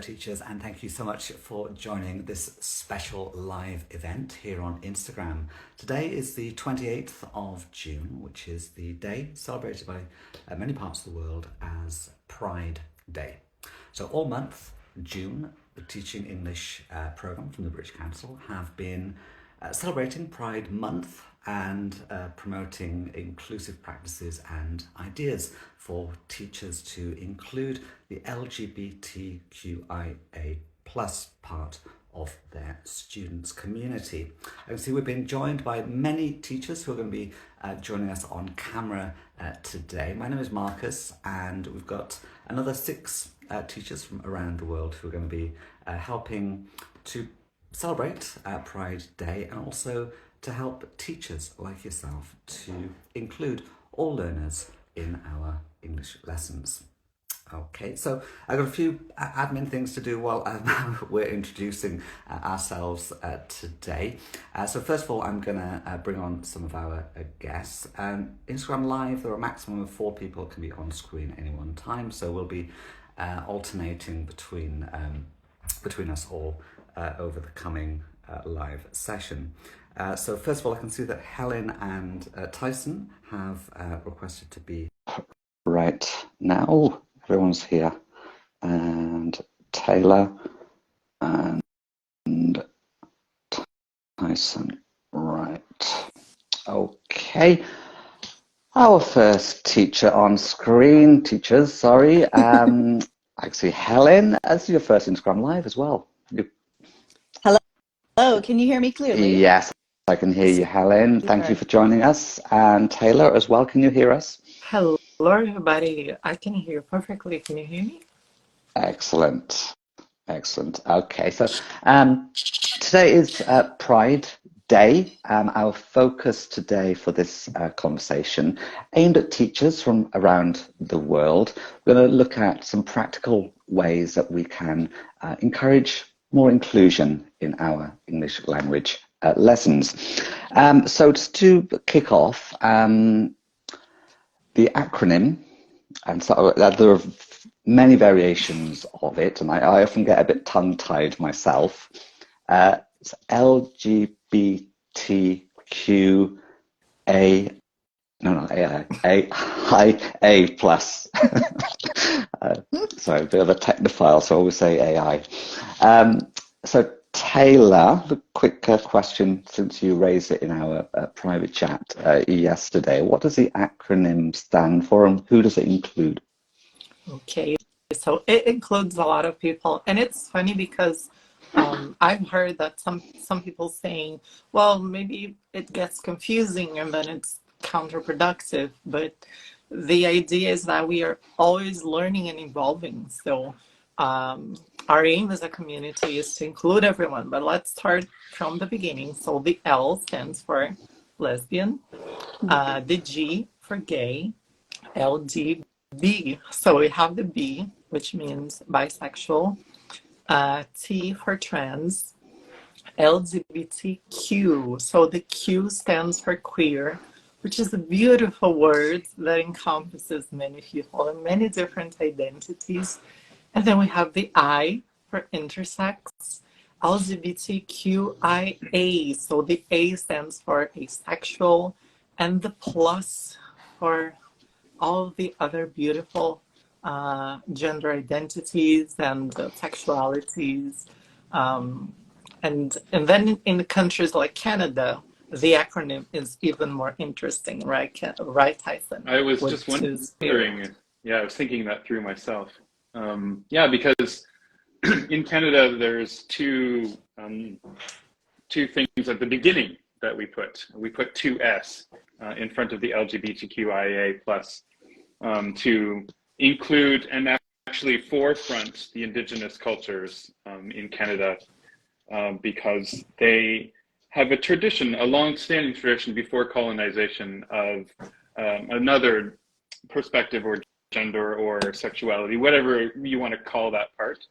Teachers, and thank you so much for joining this special live event here on Instagram. Today is the 28th of June, which is the day celebrated by many parts of the world as Pride Day. So all month, June, the Teaching English programme from the British Council have been celebrating Pride Month and promoting inclusive practices and ideas for teachers to include the LGBTQIA plus part of their students' community. And so we've been joined by many teachers who are going to be joining us on camera today. My name is Marcus, and we've got another 6 teachers from around the world who are going to be helping to celebrate Pride Day and also to help teachers like yourself to include all learners in our English lessons. Okay, so I've got a few admin things to do while we're introducing ourselves today. So first of all, I'm going to bring on some of our guests. Instagram Live, there are a maximum of 4 people that can be on screen at any one time, so we'll be alternating between us all over the coming live session. So first of all, I can see that Helen and Tyson have requested to be right now. Everyone's here, and Taylor and Tyson. Right. Okay. Our first teacher on screen, sorry. I see Helen as your first Instagram Live as well. Hello, can you hear me clearly? Yes, I can hear you, Helen. Thank you for joining us. And Taylor as well, can you hear us? Hello, everybody. I can hear perfectly. Can you hear me? Excellent. Okay, so today is Pride Day. Our focus today for this conversation, aimed at teachers from around the world, we're going to look at some practical ways that we can encourage more inclusion in our English language lessons. So just to kick off, the acronym, and so there are many variations of it, and I often get a bit tongue-tied myself. It's LGBTQA. A plus. Sorry, a bit of a technophile, so I always say AI. So Taylor, the quick question, since you raised it in our private chat yesterday, what does the acronym stand for, and who does it include? Okay, so it includes a lot of people, and it's funny because I've heard that some people saying, well, maybe it gets confusing and then it's counterproductive, but the idea is that we are always learning and evolving. So our aim as a community is to include everyone, but let's start from the beginning. So the L stands for lesbian, the G for gay, LGB. So we have the B, which means bisexual, T for trans, LGBTQ. So the Q stands for queer, which is a beautiful word that encompasses many people and many different identities. And then we have the I for intersex, LGBTQIA. So the A stands for asexual, and the plus for all of the other beautiful gender identities and sexualities. And then in the countries like Canada, the acronym is even more interesting, right? Right, Tyson? I was just wondering. Yeah, I was thinking that through myself. Yeah, because in Canada, there's two things at the beginning that we put. We put 2S in front of the LGBTQIA plus to include and actually forefront the Indigenous cultures in Canada because they have a tradition, a long-standing tradition before colonization of another perspective or gender or sexuality, whatever you want to call that part,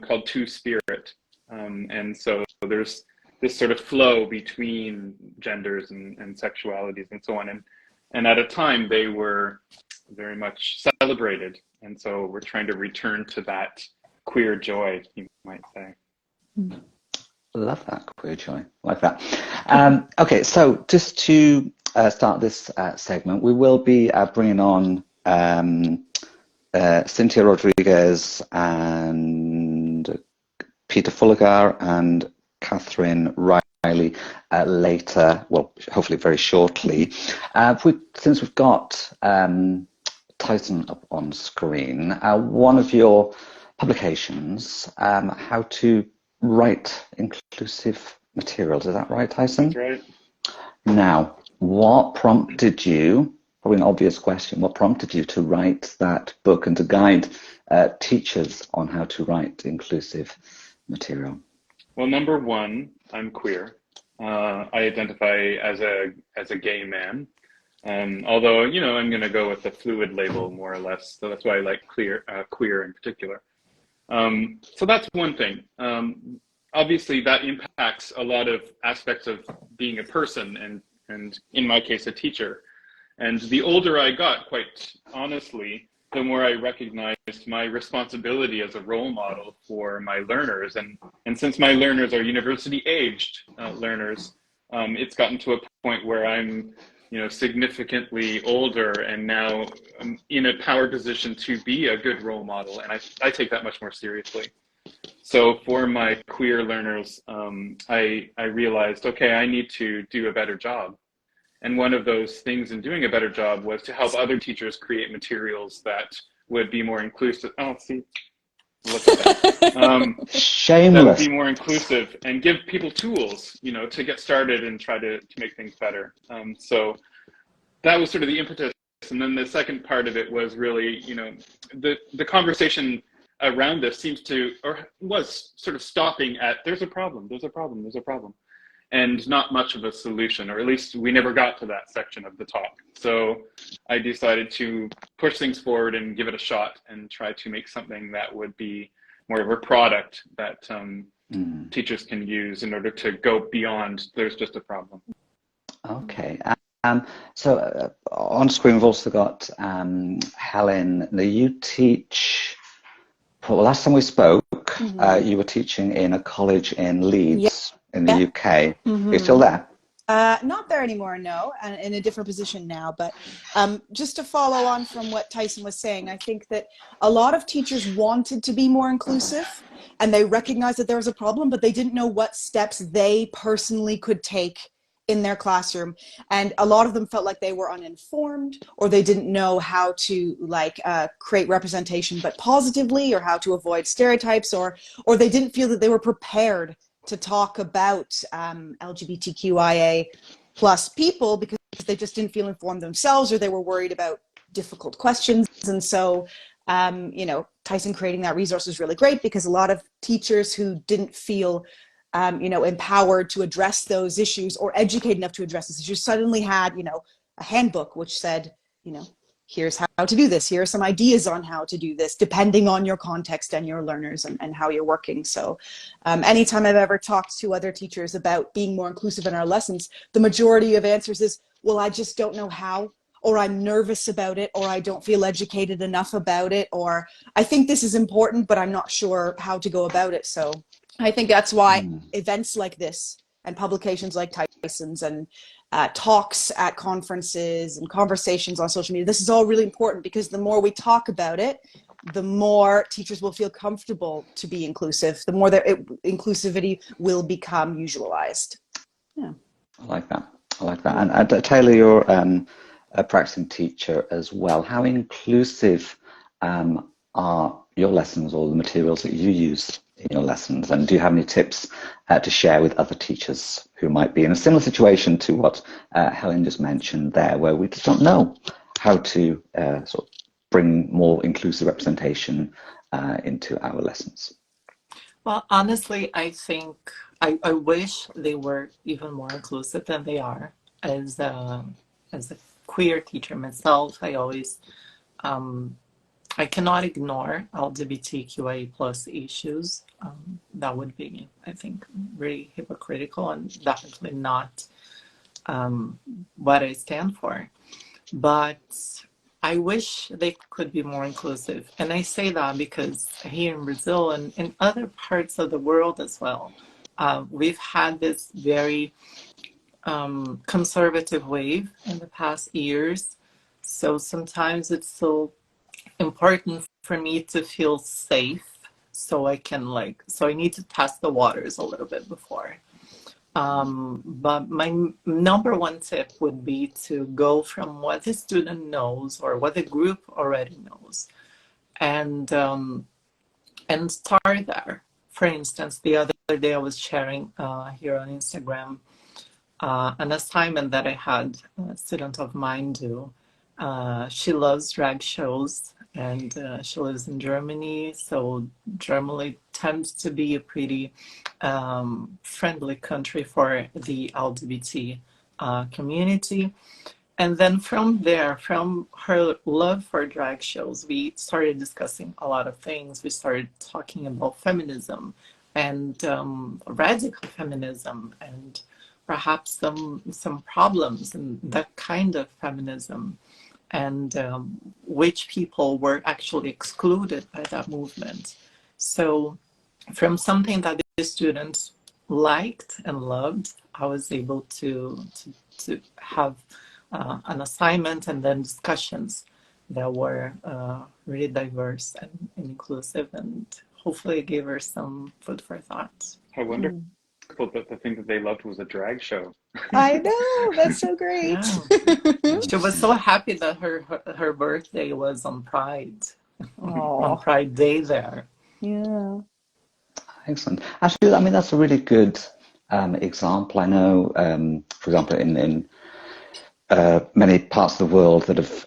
called two-spirit. And so there's this sort of flow between genders and sexualities and so on. And at a time they were very much celebrated. And so we're trying to return to that queer joy, you might say. Love that, queer joy. Like that. Okay, so just to start this segment, we will be bringing on Cynthia Rodriguez and Peter Fulligar and Catherine Riley later, well, hopefully very shortly. Since we've got Tyson up on screen, one of your publications, How to Write Inclusive Materials. Is that right, Tyson? That's right. Now, what prompted you, probably an obvious question, what prompted you to write that book and to guide teachers on how to write inclusive material? Well, number one, I'm queer. I identify as a gay man. Although, you know, I'm going to go with the fluid label more or less. So that's why I like queer in particular. So that's one thing. Obviously, that impacts a lot of aspects of being a person and in my case, a teacher. And the older I got, quite honestly, the more I recognized my responsibility as a role model for my learners. And since my learners are university-aged learners, it's gotten to a point where I'm, you know, significantly older and now in a power position to be a good role model. And I take that much more seriously. So for my queer learners, I realized, okay, I need to do a better job. And one of those things in doing a better job was to help other teachers create materials that would be more inclusive. Oh, see, look at that. Shameless. That would be more inclusive and give people tools, you know, to get started and try to make things better. So that was sort of the impetus. And then the second part of it was really, you know, the conversation around this seems to, or was sort of stopping at, there's a problem, and not much of a solution, or at least we never got to that section of the talk. So I decided to push things forward and give it a shot and try to make something that would be more of a product that teachers can use in order to go beyond, there's just a problem. Okay. So on screen we've also got Helen. Now you teach, well, last time we spoke, you were teaching in a college in Leeds in the UK. Are you still there? Not there anymore, no, and in a different position now. But just to follow on from what Tyson was saying, I think that a lot of teachers wanted to be more inclusive and they recognized that there was a problem, but they didn't know what steps they personally could take in their classroom. And a lot of them felt like they were uninformed, or they didn't know how to create representation but positively, or how to avoid stereotypes, or they didn't feel that they were prepared to talk about LGBTQIA plus people because they just didn't feel informed themselves, or they were worried about difficult questions. And so, you know, Tyson creating that resource was really great because a lot of teachers who didn't feel, you know, empowered to address those issues or educated enough to address those issues suddenly had, you know, a handbook which said, you know, here's how to do this. Here are some ideas on how to do this, depending on your context and your learners and how you're working. So anytime I've ever talked to other teachers about being more inclusive in our lessons, the majority of answers is, well, I just don't know how, or I'm nervous about it, or I don't feel educated enough about it, or I think this is important, but I'm not sure how to go about it. So I think that's why events like this and publications like Tyson's and talks at conferences and conversations on social media, this is all really important, because the more we talk about it, the more teachers will feel comfortable to be inclusive, the more that inclusivity will become usualized. Yeah. I like that. I like that. And Taylor, you're a practicing teacher as well. How inclusive are your lessons or the materials that you use in your lessons? And do you have any tips to share with other teachers who might be in a similar situation to what Helen just mentioned there, where we just don't know how to sort of bring more inclusive representation into our lessons? Well, honestly, I think I wish they were even more inclusive than they are. As a queer teacher myself, I always I cannot ignore LGBTQIA plus issues. That would be, I think, really hypocritical and definitely not what I stand for. But I wish they could be more inclusive. And I say that because here in Brazil and in other parts of the world as well, we've had this very conservative wave in the past years. So sometimes it's so important for me to feel safe so I can so I need to test the waters a little bit before. But my number one tip would be to go from what the student knows or what the group already knows, and start there. For instance, the other day I was sharing here on Instagram an assignment that I had a student of mine do. She loves drag shows, and she lives in Germany, so Germany tends to be a pretty friendly country for the LGBT community. And then from there, from her love for drag shows, we started discussing a lot of things. We started talking about feminism and radical feminism, and perhaps some problems in that kind of feminism, and which people were actually excluded by that movement. So from something that the students liked and loved, I was able to have an assignment and then discussions that were really diverse and inclusive, and hopefully it gave her some food for thought. How wonderful that the thing that they loved was a drag show. I know, that's so great. Yeah. She was so happy that her birthday was on Pride, on Pride Day there. Yeah. Excellent. Actually, I mean, that's a really good example. I know, for example, in many parts of the world that have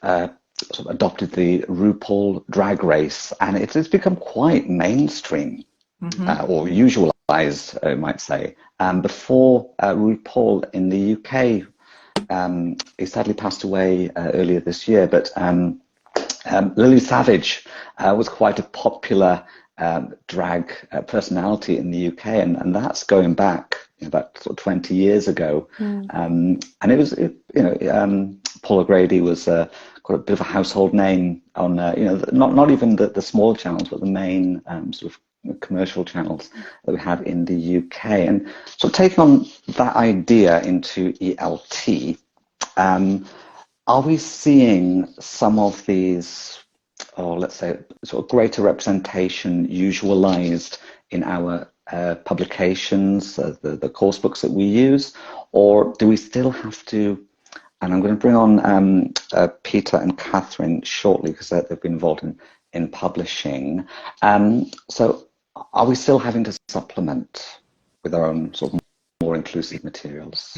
sort of adopted the RuPaul drag race, and it's become quite mainstream, or usualized, I might say. Before RuPaul in the UK, he sadly passed away earlier this year, but Lily Savage was quite a popular drag personality in the UK, and that's going back about sort of 20 years ago. And it was, Paul O'Grady was quite a bit of a household name on, not even the small channels, but the main sort of commercial channels that we have in the UK. And so taking on that idea into ELT, are we seeing some of these, or let's say, sort of greater representation usualized in our publications, the course books that we use, or do we still have to? And I'm going to bring on Peter and Catherine shortly because they've been involved in publishing. So are we still having to supplement with our own sort of more inclusive materials?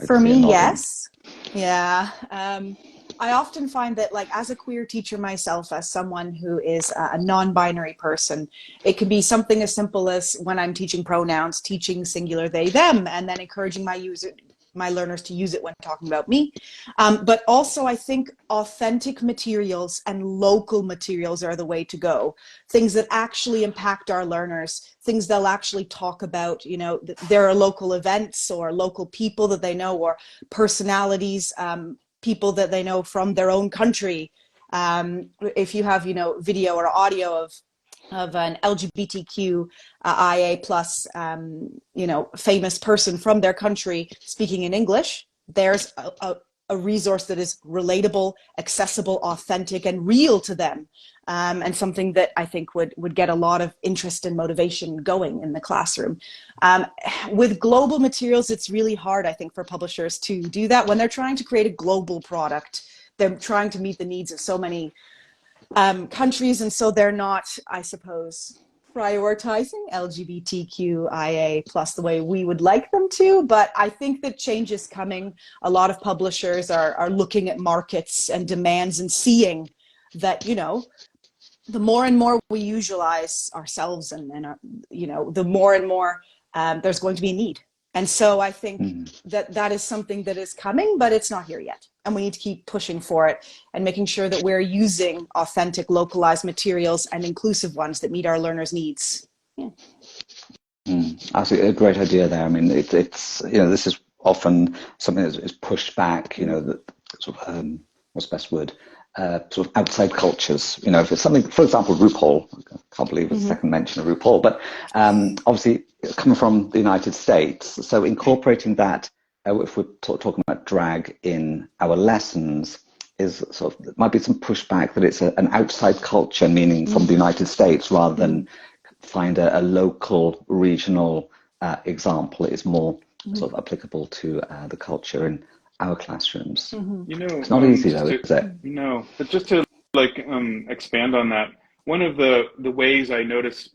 For me, yes. Yeah. I often find that, like, as a queer teacher myself, as someone who is a non-binary person, it can be something as simple as, when I'm teaching pronouns, teaching singular they, them, and then encouraging my learners to use it when talking about me. But also, I think authentic materials and local materials are the way to go. Things that actually impact our learners, things they'll actually talk about. There are local events or local people that they know, or personalities, people that they know from their own country. If you have, video or audio of an LGBTQIA plus, famous person from their country speaking in English, there's a resource that is relatable, accessible, authentic, and real to them, and something that I think would get a lot of interest and motivation going in the classroom. With global materials, it's really hard, I think, for publishers to do that when they're trying to create a global product. They're trying to meet the needs of so many countries, and so they're not, I suppose, prioritizing LGBTQIA plus the way we would like them to. But I think that change is coming. A lot of publishers are looking at markets and demands and seeing that, the more and more we usualize ourselves and the more and more there's going to be a need. And so I think that is something that is coming, but it's not here yet. And we need to keep pushing for it and making sure that we're using authentic, localized materials and inclusive ones that meet our learners' needs. Yeah. Absolutely, a great idea there. I mean, it's this is often something that is pushed back. That sort of what's the best word? sort of outside cultures. You know, if it's something, for example, RuPaul. I can't believe it's second mention of RuPaul, but obviously coming from the United States, so incorporating that, if we're talking about drag in our lessons, is sort of, there might be some pushback that it's an outside culture, meaning from the United States, rather than find a local, regional example. It is more sort of applicable to the culture in our classrooms. You know, It's not easy though, is it? No, but just to like expand on that, one of the ways I notice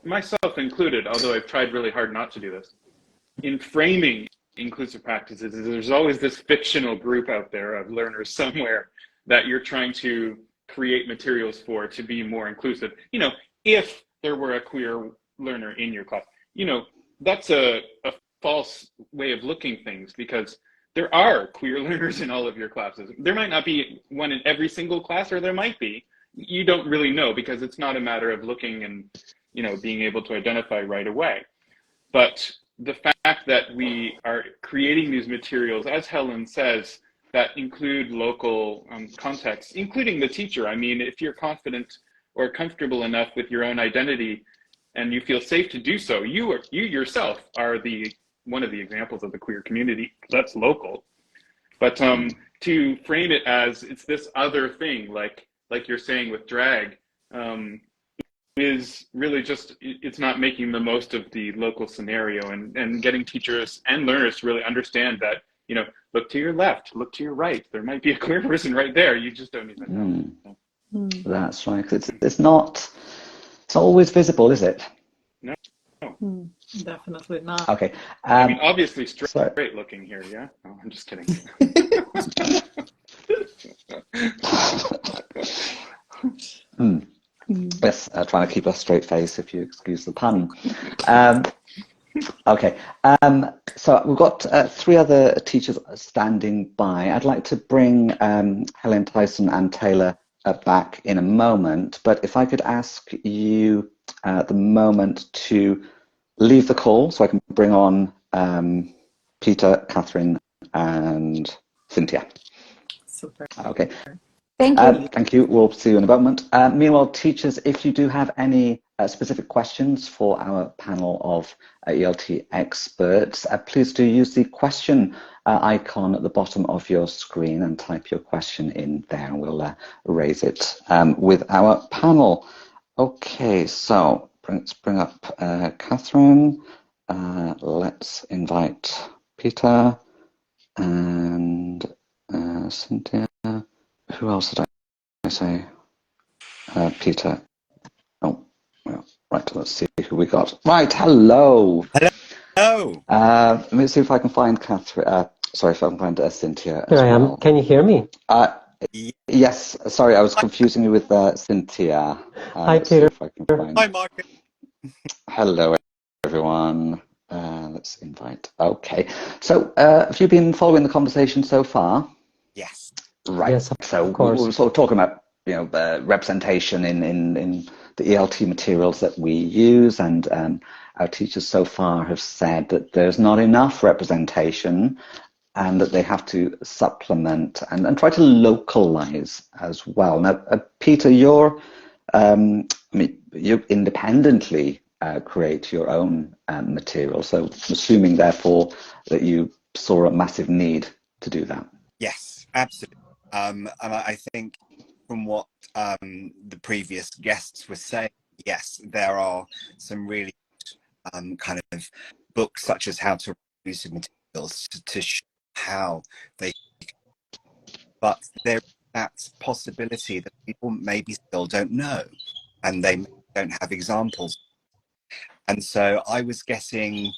myself included, although I've tried really hard not to do this, in framing inclusive practices, is there's always this fictional group out there of learners somewhere that you're trying to create materials for to be more inclusive. You know, if there were a queer learner in your class, you know, that's a false way of looking things, because there are queer learners in all of your classes. There might not be one in every single class, or there might be. You don't really know, because it's not a matter of looking and, you know, being able to identify right away. But the fact that we are creating these materials, as Helen says, that include local context, including the teacher. I mean, if you're confident or comfortable enough with your own identity and you feel safe to do so, you yourself are one of the examples of the queer community that's local. But to frame it as it's this other thing, like you're saying with drag, is really just, it's not making the most of the local scenario, and getting teachers and learners to really understand that, you know, look to your left, look to your right. There might be a queer person right there. You just don't even know. That's right. It's not always visible, is it? No. Definitely not. Okay. I mean, obviously straight looking here, yeah? No, I'm just kidding. Yes, trying to keep a straight face, if you excuse the pun. Okay, so we've got three other teachers standing by. I'd like to bring Helen, Tyson and Taylor back in a moment, but if I could ask you at the moment to leave the call so I can bring on Peter, Catherine and Cynthia. Super. Okay. Thank you. Thank you. We'll see you in a moment. Meanwhile, teachers, if you do have any specific questions for our panel of ELT experts, please do use the question icon at the bottom of your screen and type your question in there, and we'll raise it with our panel. Okay, so let's bring up Catherine. Let's invite Peter and Cynthia. Who else did I say? Peter. Oh, well, right, let's see who we got. Right, hello. Hello. Let me see if I can find Catherine. Sorry, if I can find Cynthia as Here I am. well. Can you hear me? Yes, sorry, I was confusing you with Cynthia. Hi, Peter. If I can find... Hi, Marcus. Hello, everyone. Let's invite. Okay, so have you been following the conversation so far? Yes. Right. Yes, So of course. we were sort of talking about, you know, representation in the ELT materials that we use, and our teachers so far have said that there's not enough representation, and that they have to supplement and try to localize as well. Now, Peter, you independently create your own material, so I'm assuming therefore that you saw a massive need to do that. Yes, absolutely. And I think from what the previous guests were saying, yes, there are some really kind of books such as How to Reduce Materials to show how they, but there is that possibility that people maybe still don't know, and they don't have examples. And so I was getting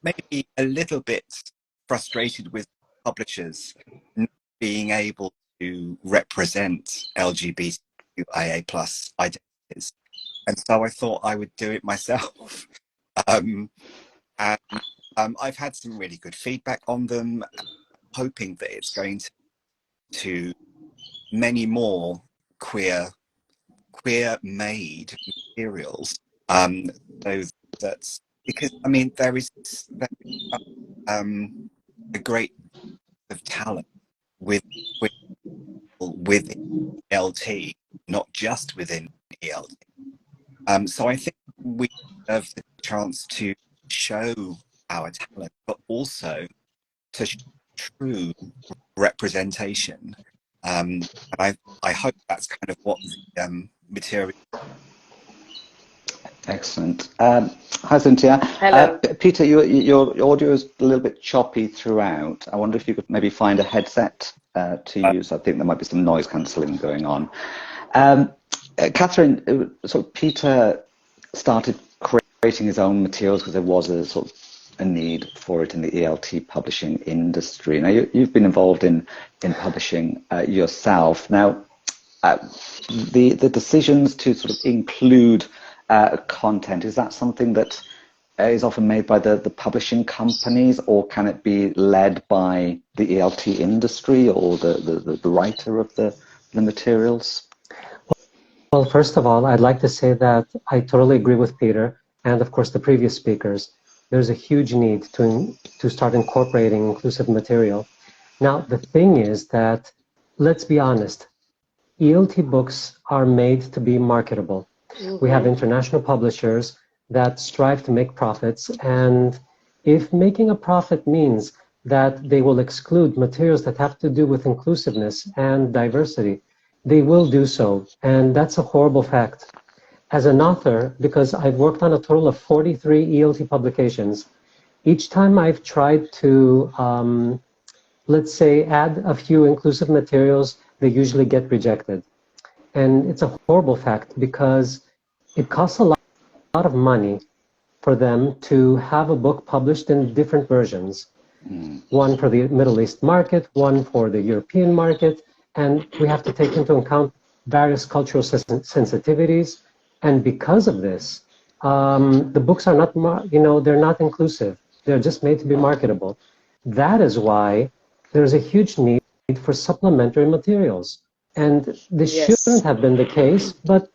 maybe a little bit frustrated with publishers not being able to represent LGBTQIA plus identities. And so I thought I would do it myself. And I've had some really good feedback on them, hoping that it's going to many more queer made materials. So that's because, I mean, there is a great of talent with within ELT, not just within ELT. So I think we have the chance to show our talent, but also to show true representation. And I hope that's kind of what the material. Excellent. Hi, Cynthia. Hello. Peter, your audio is a little bit choppy throughout. I wonder if you could maybe find a headset to use. I think there might be some noise cancelling going on. Catherine, so Peter started creating his own materials because there was a sort of a need for it in the ELT publishing industry. Now, you've been involved in publishing yourself. Now, the decisions to sort of include content, is that something that is often made by the publishing companies, or can it be led by the ELT industry or the writer of the materials? Well, first of all, I'd like to say that I totally agree with Peter and, of course, the previous speakers. There's a huge need to start incorporating inclusive material. Now, the thing is that, let's be honest, ELT books are made to be marketable. We have international publishers that strive to make profits, and if making a profit means that they will exclude materials that have to do with inclusiveness and diversity, they will do so, and that's a horrible fact. As an author, because I've worked on a total of 43 ELT publications, each time I've tried to, let's say, add a few inclusive materials, they usually get rejected. And it's a horrible fact because it costs a lot of money for them to have a book published in different versions. One for the Middle East market, one for the European market, and we have to take into account various cultural sensitivities. And because of this, the books are not, they're not inclusive. They're just made to be marketable. That is why there's a huge need for supplementary materials. And this shouldn't have been the case, but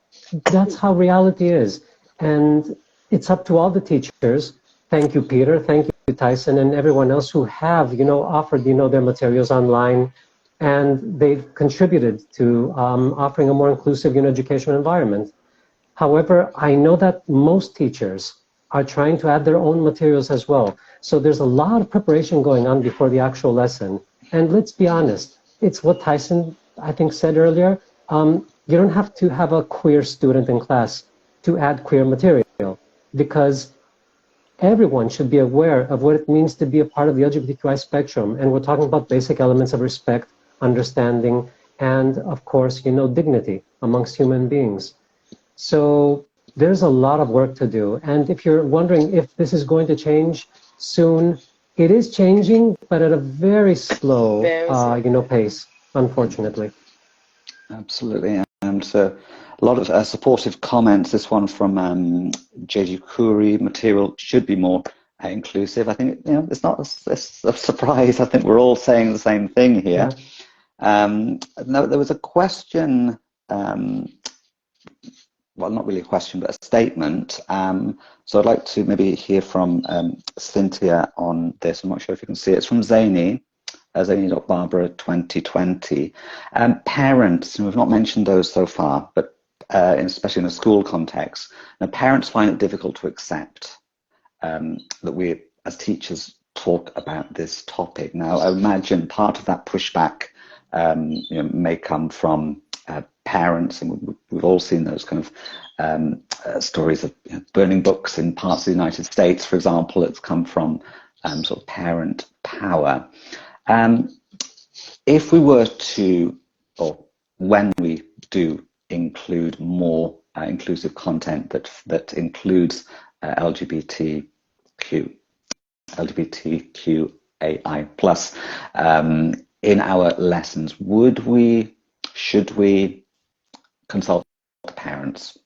that's how reality is. And it's up to all the teachers. Thank you, Peter. Thank you, Tyson, and everyone else who have, offered, their materials online. And they've contributed to offering a more inclusive educational environment. However, I know that most teachers are trying to add their own materials as well. So there's a lot of preparation going on before the actual lesson. And let's be honest, it's what Tyson, I think, said earlier. You don't have to have a queer student in class to add queer material, because everyone should be aware of what it means to be a part of the LGBTQI spectrum. And we're talking about basic elements of respect, understanding, and of course, dignity amongst human beings. So there's a lot of work to do. And if you're wondering if this is going to change soon, it is changing, but at a very slow, pace, unfortunately. Absolutely. And a lot of supportive comments. This one from J.G. Curry, material should be more inclusive. I think, it's not a surprise. I think we're all saying the same thing here. Yeah. Now, there was a question, well, not really a question, but a statement. So I'd like to maybe hear from Cynthia on this. I'm not sure if you can see it. It's from Zany. Zany.Barbara 2020. Parents, and we've not mentioned those so far, but especially in a school context, now parents find it difficult to accept that we, as teachers, talk about this topic. Now, I imagine part of that pushback may come from parents, and we've all seen those kind of stories of burning books in parts of the United States, for example. It's come from sort of parent power. If we were to, or when we do include more inclusive content that includes LGBTQAI plus in our lessons, should we consult parents?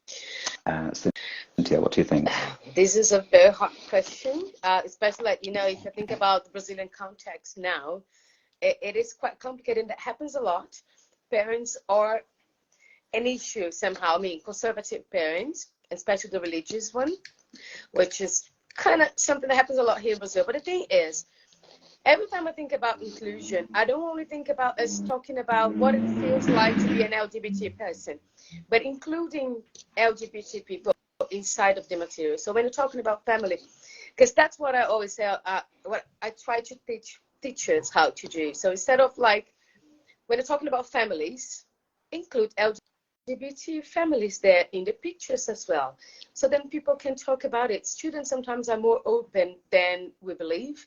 Cynthia, what do you think? This is a very hard question, especially if you think about the Brazilian context now. It is quite complicated. That happens a lot. Parents are an issue somehow. I mean, conservative parents, especially the religious one, which is kind of something that happens a lot here in Brazil. But the thing is, every time I think about inclusion, I don't only think about us talking about what it feels like to be an LGBT person, but including LGBT people inside of the material. So when you're talking about family, because that's what I always say, what I try to teach teachers how to do. So instead of like, when you're talking about families, include LGBT families there in the pictures as well. So then people can talk about it. Students sometimes are more open than we believe.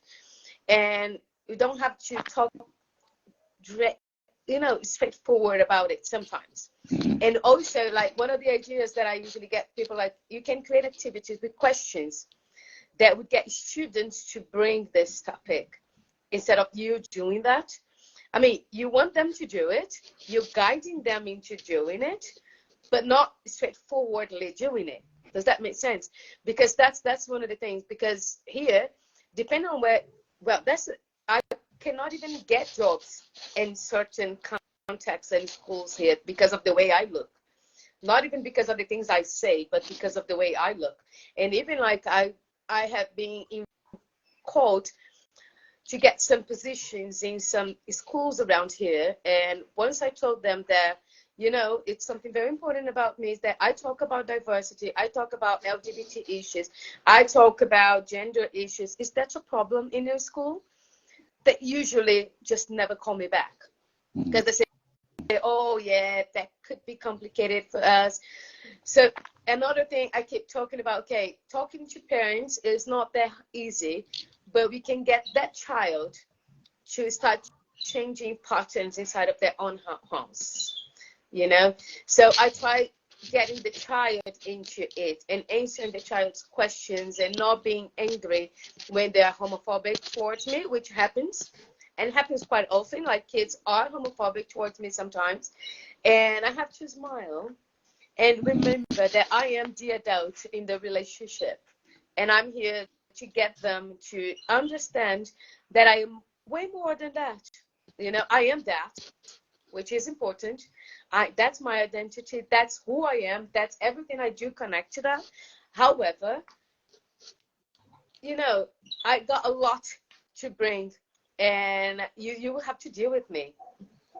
And we don't have to talk straightforward about it sometimes. And also, like, one of the ideas that I usually get people, like, you can create activities with questions that would get students to bring this topic instead of you doing that. I mean, you want them to do it, you're guiding them into doing it, but not straightforwardly doing it. Does that make sense? Because that's one of the things, because here, depending on where, well, I cannot even get jobs in certain contexts and schools here because of the way I look. Not even because of the things I say, but because of the way I look. And even like I have been called to get some positions in some schools around here. And once I told them that, it's something very important about me is that I talk about diversity, I talk about LGBT issues, I talk about gender issues. Is that a problem in your school? They usually just never call me back because they say, oh yeah, that could be complicated for us. So another thing I keep talking about, okay, talking to parents is not that easy, but we can get that child to start changing patterns inside of their own homes, So I try getting the child into it and answering the child's questions and not being angry when they are homophobic towards me, which happens. And it happens quite often, like kids are homophobic towards me sometimes. And I have to smile and remember that I am the adult in the relationship. And I'm here to get them to understand that I am way more than that. I am that, which is important. That's my identity. That's who I am. That's everything I do connect to that. However, I got a lot to bring, and you have to deal with me.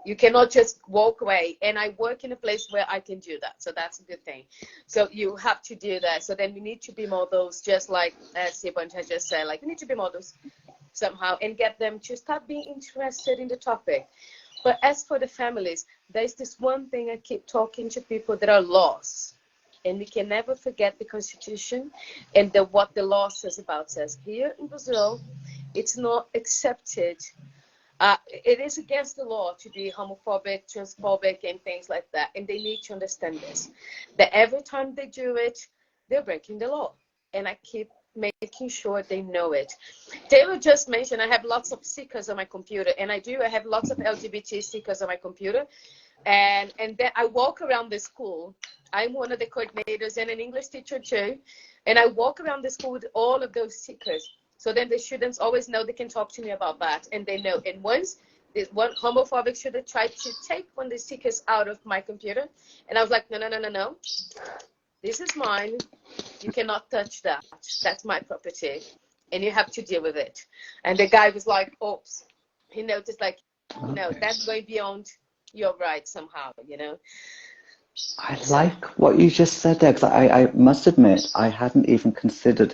You cannot just walk away. And I work in a place where I can do that. So that's a good thing. So you have to do that. So then we need to be models, just like Sibon has just said, like we need to be models somehow and get them to start being interested in the topic. But as for the families, there's this one thing I keep talking to people that are lost. And we can never forget the Constitution and what the law says about us. Here in Brazil, it's not accepted. It is against the law to be homophobic, transphobic, and things like that. And they need to understand this. That every time they do it, they're breaking the law. And I keep making sure they know it. Taylor just mentioned I have lots of stickers on my computer. And I have lots of LGBT stickers on my computer. And then I walk around the school. I'm one of the coordinators and an English teacher too. And I walk around the school with all of those stickers. So then the students always know they can talk to me about that. And they know. And once this one homophobic student tried to take one of the stickers out of my computer. And I was like, no. This is mine. You cannot touch that. That's my property. And you have to deal with it. And the guy was like, oops. He noticed like, that's going beyond your right somehow, I like what you just said there, because I must admit I hadn't even considered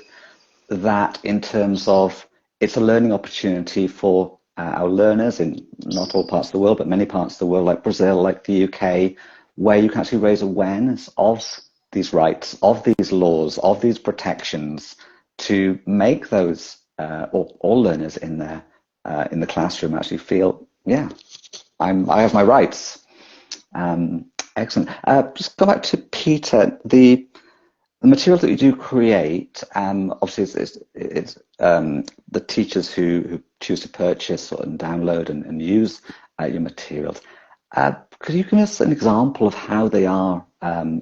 that in terms of it's a learning opportunity for our learners in not all parts of the world, but many parts of the world, like Brazil, like the UK, where you can actually raise awareness of these rights, of these laws, of these protections, to make those all learners in the classroom actually feel, I have my rights. Excellent. Just go back to Peter. The material that you do create, obviously, it's the teachers who choose to purchase and download and use your materials. Could you give us an example of how they are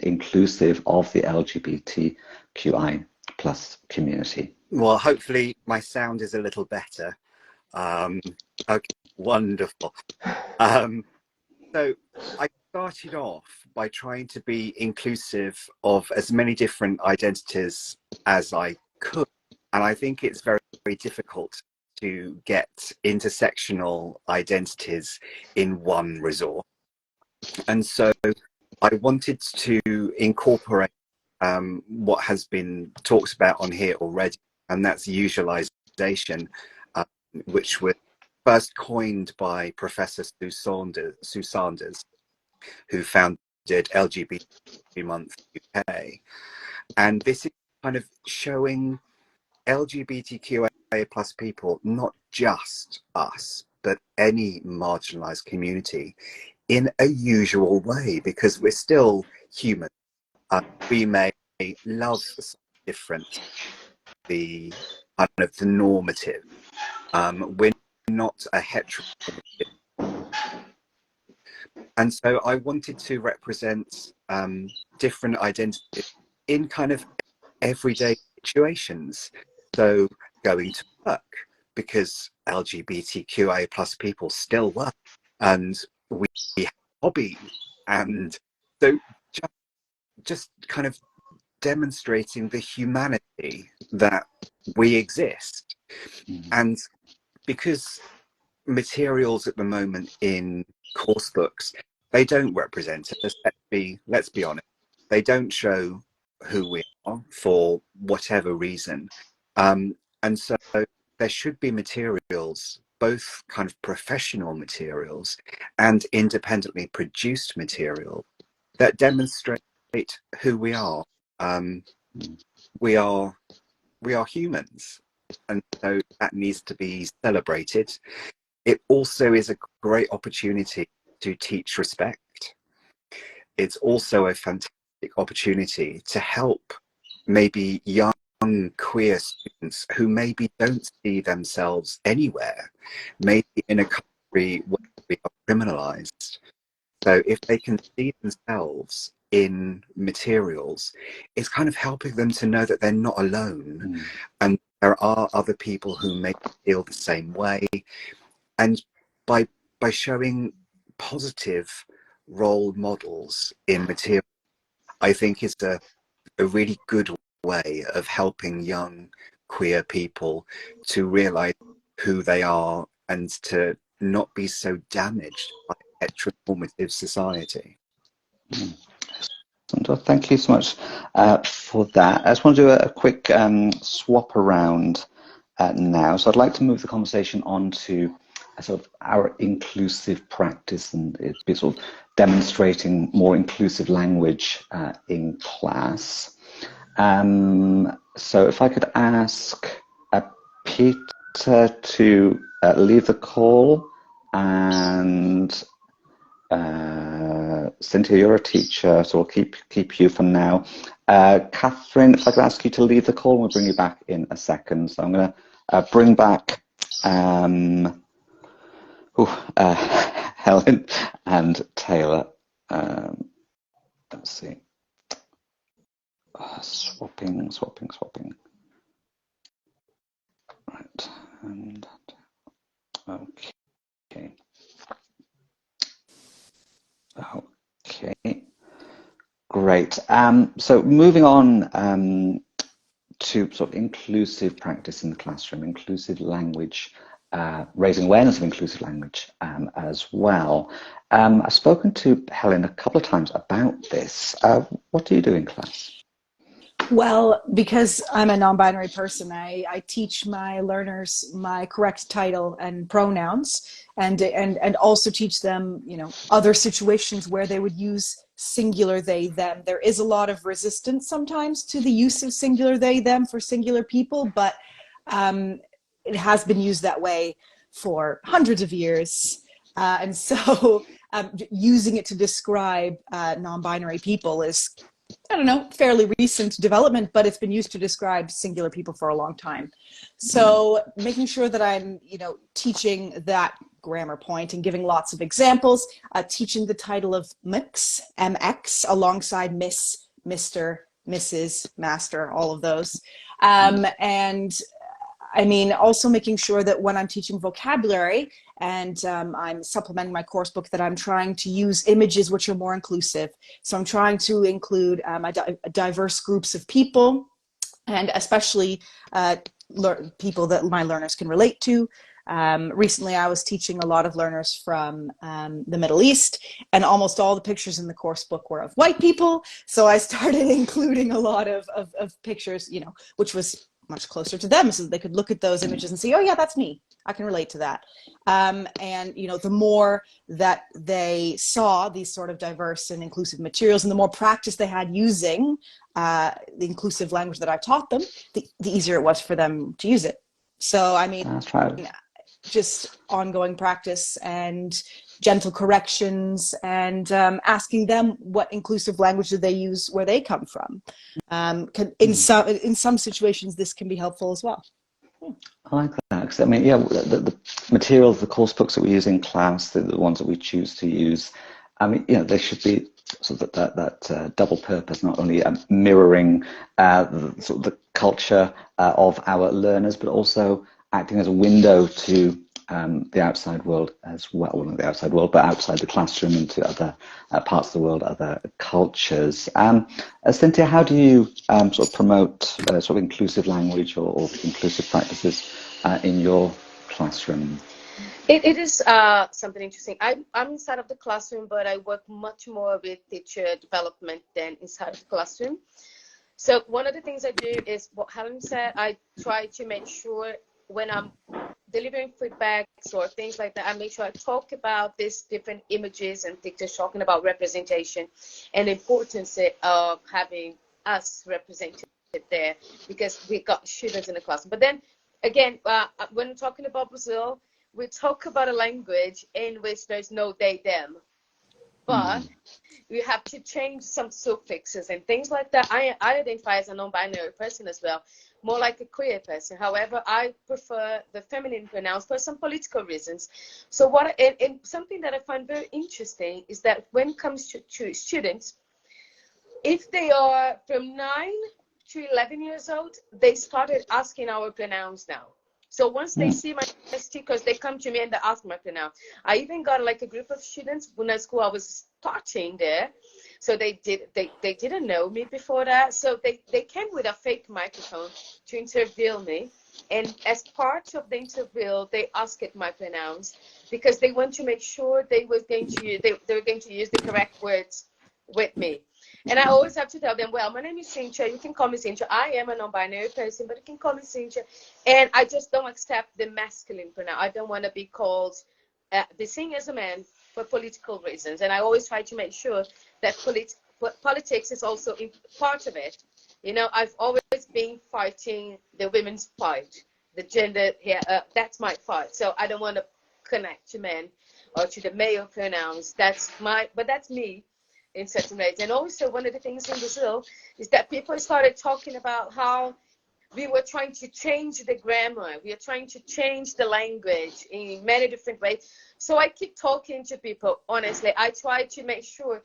inclusive of the LGBTQI plus community? Well, hopefully my sound is a little better. Okay, wonderful. So I started off by trying to be inclusive of as many different identities as I could. And I think it's very, very difficult to get intersectional identities in one resource. And so I wanted to incorporate what has been talked about on here already, and that's usualization, which was first coined by Professor Sue Sanders, who founded LGBT Month UK. And this is kind of showing LGBTQIA plus people, not just us, but any marginalized community, in a usual way, because we're still human. We may love something different, the kind of the normative. We're not a heteronormative. And so I wanted to represent different identities in kind of everyday situations. So going to work, because LGBTQIA plus people still work, and we have hobbies, and so just kind of demonstrating the humanity that we exist. And because materials at the moment in course books, they don't represent us. Let's be honest, they don't show who we are for whatever reason, and so there should be materials, both kind of professional materials and independently produced material, that demonstrate who we are. We are humans, and so that needs to be celebrated. It also is a great opportunity to teach respect. It's also a fantastic opportunity to help maybe young queer students who maybe don't see themselves anywhere, maybe in a country where we are criminalized. So if they can see themselves in materials, it's kind of helping them to know that they're not alone, and there are other people who may feel the same way. And by showing positive role models in material, I think is a really good way of helping young queer people to realize who they are and to not be so damaged by heteronormative society. Well, thank you so much for that. I just want to do a quick swap around now. So I'd like to move the conversation on to sort of our inclusive practice, and it's be sort of demonstrating more inclusive language in class. So if I could ask Peter to leave the call, and Cynthia, you're a teacher, so we'll keep you for now. Catherine, if I could ask you to leave the call, we'll bring you back in a second. So I'm going to bring back Helen and Taylor. Let's see. Swapping. Right. And okay. Okay. Great. So moving on to sort of inclusive practice in the classroom, inclusive language, raising awareness of inclusive language as well. I've spoken to Helen a couple of times about this. What do you do in class? Well, because I'm a non-binary person, I teach my learners my correct title and pronouns, and also teach them, other situations where they would use singular they, them. There is a lot of resistance sometimes to the use of singular they, them for singular people, but it has been used that way for hundreds of years. And so using it to describe non-binary people is, I don't know, fairly recent development, but it's been used to describe singular people for a long time. So making sure that I'm, teaching that grammar point and giving lots of examples, teaching the title of MX, MX, alongside Miss, Mr., Mrs., Master, all of those. And I mean, also making sure that when I'm teaching vocabulary and I'm supplementing my course book, that I'm trying to use images which are more inclusive. So I'm trying to include diverse groups of people, and especially people that my learners can relate to. Recently, I was teaching a lot of learners from the Middle East, and almost all the pictures in the course book were of white people. So I started including a lot of pictures, which was much closer to them, so that they could look at those images and see, oh yeah, that's me. I can relate to that. And the more that they saw these sort of diverse and inclusive materials, and the more practice they had using the inclusive language that I taught them, the easier it was for them to use it. So, I mean, That's right. just ongoing practice and gentle corrections, and asking them what inclusive language do they use where they come from. In some situations, this can be helpful as well. I like that, 'cause, I mean, yeah, the materials, the course books that we use in class, the ones that we choose to use, I mean, they should be sort of that double purpose, not only mirroring sort of the culture of our learners, but also acting as a window to the outside world as well. Well, not the outside world, but outside the classroom into other parts of the world, other cultures. Cynthia, how do you sort of promote sort of inclusive language or inclusive practices in your classroom? It is something interesting. I'm inside of the classroom, but I work much more with teacher development than inside of the classroom. So one of the things I do is what Helen said. I try to make sure when I'm delivering feedbacks or things like that, I make sure I talk about these different images and teachers talking about representation and the importance of having us represented there, because we got students in the classroom. But then again, when talking about Brazil, we talk about a language in which there's no they, them. But we have to change some suffixes and things like that. I identify as a non-binary person as well, more like a queer person. However, I prefer the feminine pronouns for some political reasons. So and something that I find very interesting is that when it comes to students, if they are from 9 to 11 years old, they started asking our pronouns now. So once they see my stickers, they come to me and they ask my pronoun. I even got like a group of students when at school I was starting there. So they didn't know me before that. So they came with a fake microphone to interview me. And as part of the interview, they asked my pronouns because they want to make sure they were going to use the correct words with me. And I always have to tell them, well, my name is Cynthia. You can call me Cynthia. I am a non-binary person, but you can call me Cynthia. And I just don't accept the masculine pronoun. I don't want to be called the same as a man for political reasons. And I always try to make sure that politics is also part of it. I've always been fighting the women's fight, the gender. That's my fight. So I don't want to connect to men or to the male pronouns. But that's me. In certain ways. And also one of the things in Brazil is that people started talking about how we were trying to change the grammar. We are trying to change the language in many different ways. So I keep talking to people, honestly. I try to make sure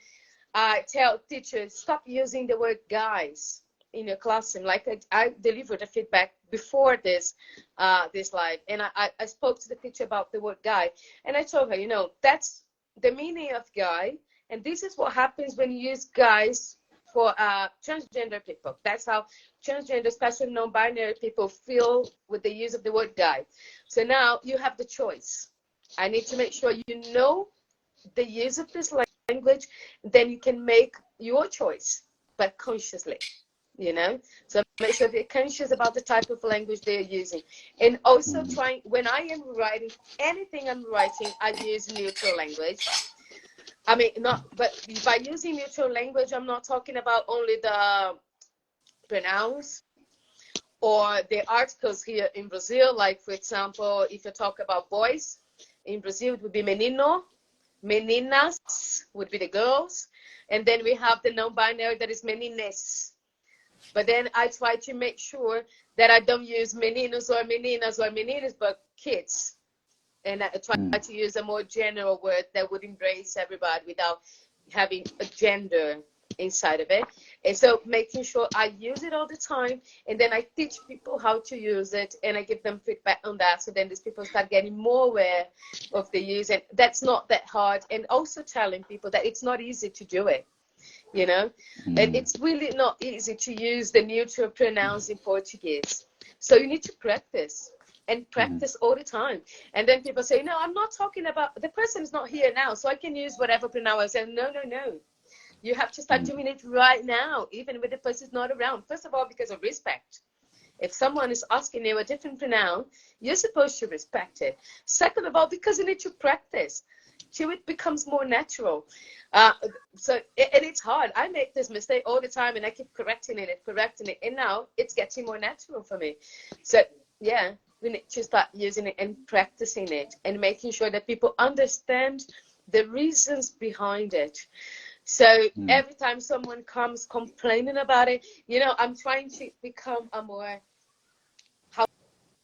I tell teachers, stop using the word guys in your classroom. Like I delivered a feedback before this live. And I spoke to the teacher about the word guy. And I told her, that's the meaning of guy. And this is what happens when you use guys for transgender people. That's how transgender, especially non-binary people, feel with the use of the word guy. So now you have the choice. I need to make sure you know the use of this language, then you can make your choice, but consciously, So make sure they're conscious about the type of language they're using. And also when I am writing, anything I'm writing, I use neutral language. I mean, but by using neutral language, I'm not talking about only the pronouns or the articles here in Brazil. Like, for example, if you talk about boys, in Brazil, it would be menino, meninas would be the girls. And then we have the non-binary that is menines. But then I try to make sure that I don't use meninos or meninas or meninas, but kids. And I try to use a more general word that would embrace everybody without having a gender inside of it. And so making sure I use it all the time, and then I teach people how to use it, and I give them feedback on that. So then these people start getting more aware of the use, and that's not that hard. And also telling people that it's not easy to do it, and it's really not easy to use the neutral pronouns in Portuguese. So you need to practice and practice all the time. And then people say, no, I'm not talking about, the person is not here now, so I can use whatever pronoun. I say, no, no, no. You have to start doing it right now, even when the person's not around. First of all, because of respect. If someone is asking you a different pronoun, you're supposed to respect it. Second of all, because you need to practice till it becomes more natural. And it's hard. I make this mistake all the time, and I keep correcting it, and now it's getting more natural for me. So, yeah, we need to start using it and practicing it and making sure that people understand the reasons behind it. So every time someone comes complaining about it, I'm trying to become a more, how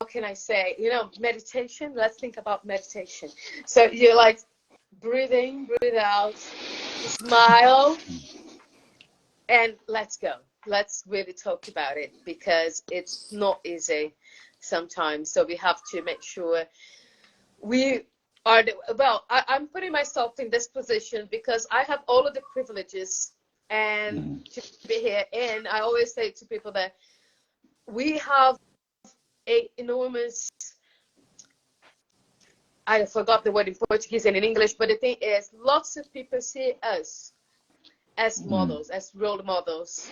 can I say, meditation. Let's think about meditation. So you're like breathe in, breathe out, smile, and let's go. Let's really talk about it, because it's not easy sometimes. So we have to make sure we are I'm putting myself in this position because I have all of the privileges and to be here. And I always say to people that we have a enormous, I forgot the word in Portuguese and in English, but the thing is, lots of people see us as models, as role models.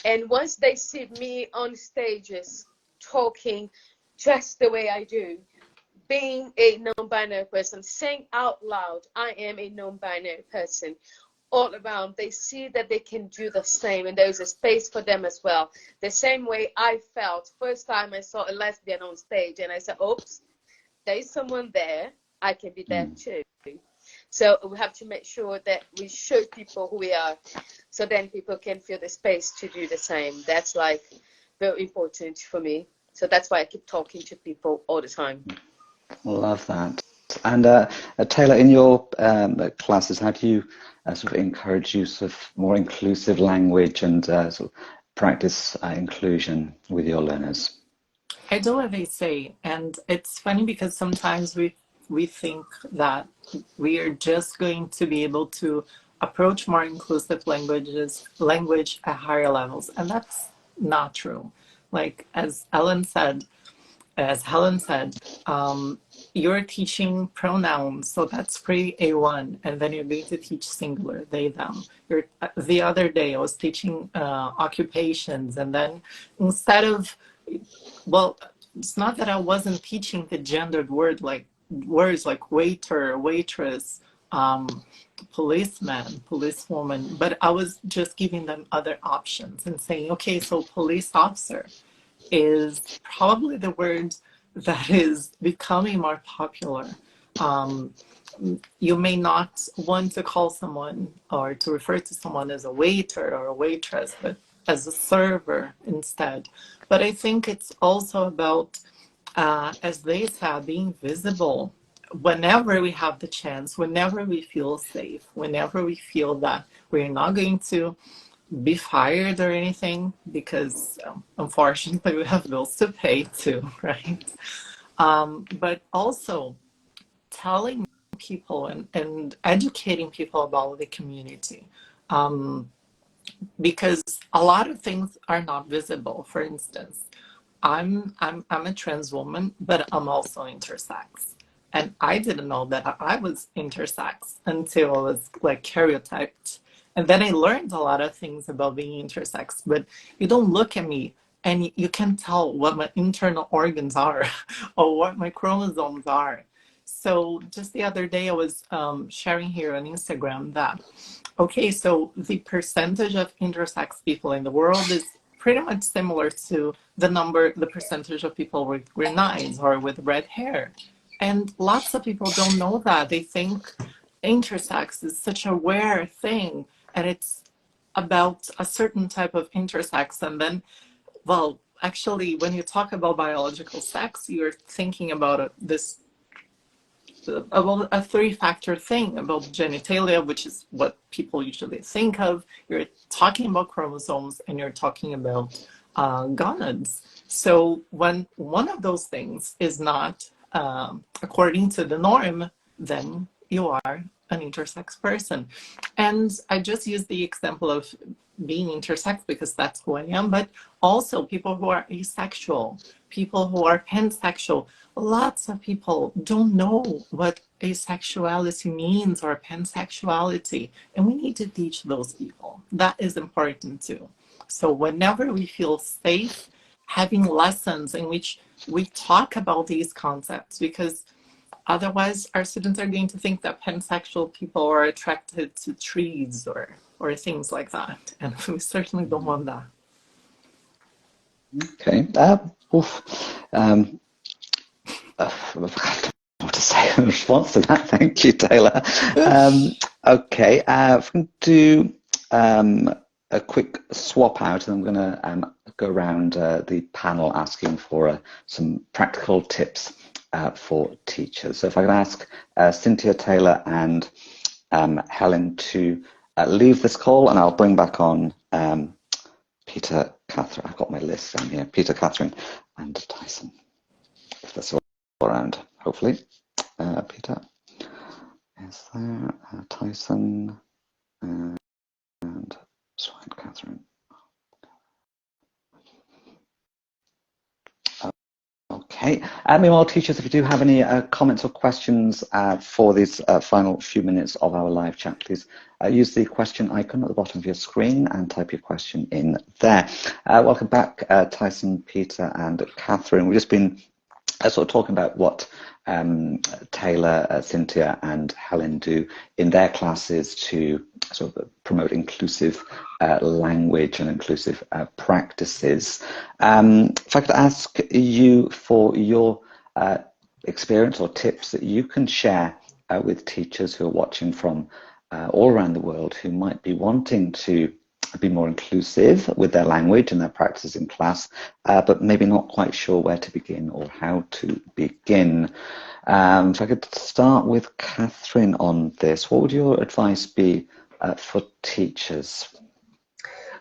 And once they see me on stages talking just the way I do, being a non-binary person, saying out loud, I am a non-binary person, all around, they see that they can do the same, and there's a space for them as well. The same way I felt first time I saw a lesbian on stage, and I said, oops, there's someone there, I can be there too. So we have to make sure that we show people who we are, so then people can feel the space to do the same. That's like very important for me. So that's why I keep talking to people all the time. Love that. And Taylor, in your classes, how do you sort of encourage use of more inclusive language and sort of practice inclusion with your learners? I do what they say, and it's funny because sometimes we think that we are just going to be able to approach more inclusive language at higher levels, and that's not true. Like as Helen said, you're teaching pronouns, so that's pre-A1, and then you're going to teach singular, they, them. The other day I was teaching occupations, and then instead of, well, it's not that I wasn't teaching the gendered words like waiter, waitress, policeman, policewoman, but I was just giving them other options and saying, okay, so police officer is probably the word that is becoming more popular. You may not want to call someone or to refer to someone as a waiter or a waitress, but as a server instead. But I think it's also about, as they said, being visible whenever we have the chance, whenever we feel safe, whenever we feel that we're not going to be fired or anything, because unfortunately we have bills to pay too, right? But also telling people and educating people about the community, because a lot of things are not visible. For instance, I'm a trans woman, but I'm also intersex. And I didn't know that I was intersex until I was like karyotyped. And then I learned a lot of things about being intersex, but you don't look at me and you can't tell what my internal organs are or what my chromosomes are. So just the other day I was sharing here on Instagram that, okay, so the percentage of intersex people in the world is pretty much similar to the percentage of people with green eyes or with red hair. And lots of people don't know that. They think intersex is such a rare thing, and it's about a certain type of intersex. And then, well, actually, when you talk about biological sex, you're thinking about about a three-factor thing about genitalia, which is what people usually think of. You're talking about chromosomes, and you're talking about gonads. So when one of those things is not according to the norm, then you are an intersex person. And I just used the example of being intersex because that's who I am, but also people who are asexual, people who are pansexual. Lots of people don't know what asexuality means or pansexuality, and we need to teach those people. That is important too. So whenever we feel safe, having lessons in which we talk about these concepts, because otherwise our students are going to think that pansexual people are attracted to trees or things like that, and we certainly don't want that. Okay. Oof. I don't know what to say in response to that. Thank you, Taylor. Okay, if we can do a quick swap out, and I'm going to go around the panel asking for some practical tips for teachers. So if I can ask Cynthia, Taylor, and Helen to leave this call, and I'll bring back on Peter, Catherine. I've got my list down here. Peter, Catherine, and Tyson. If that's all around, hopefully. Peter is there, Tyson, and sorry, Catherine. Okay. Meanwhile, teachers, if you do have any comments or questions for these final few minutes of our live chat, please use the question icon at the bottom of your screen and type your question in there. Welcome back, Tyson, Peter, and Catherine. We've just been sort of talking about what Taylor, Cynthia, and Helen do in their classes to sort of promote inclusive language and inclusive practices. If I could ask you for your experience or tips that you can share with teachers who are watching from all around the world who might be wanting to be more inclusive with their language and their practices in class, but maybe not quite sure where to begin or how to begin. If I could start with Catherine on this, what would your advice be for teachers?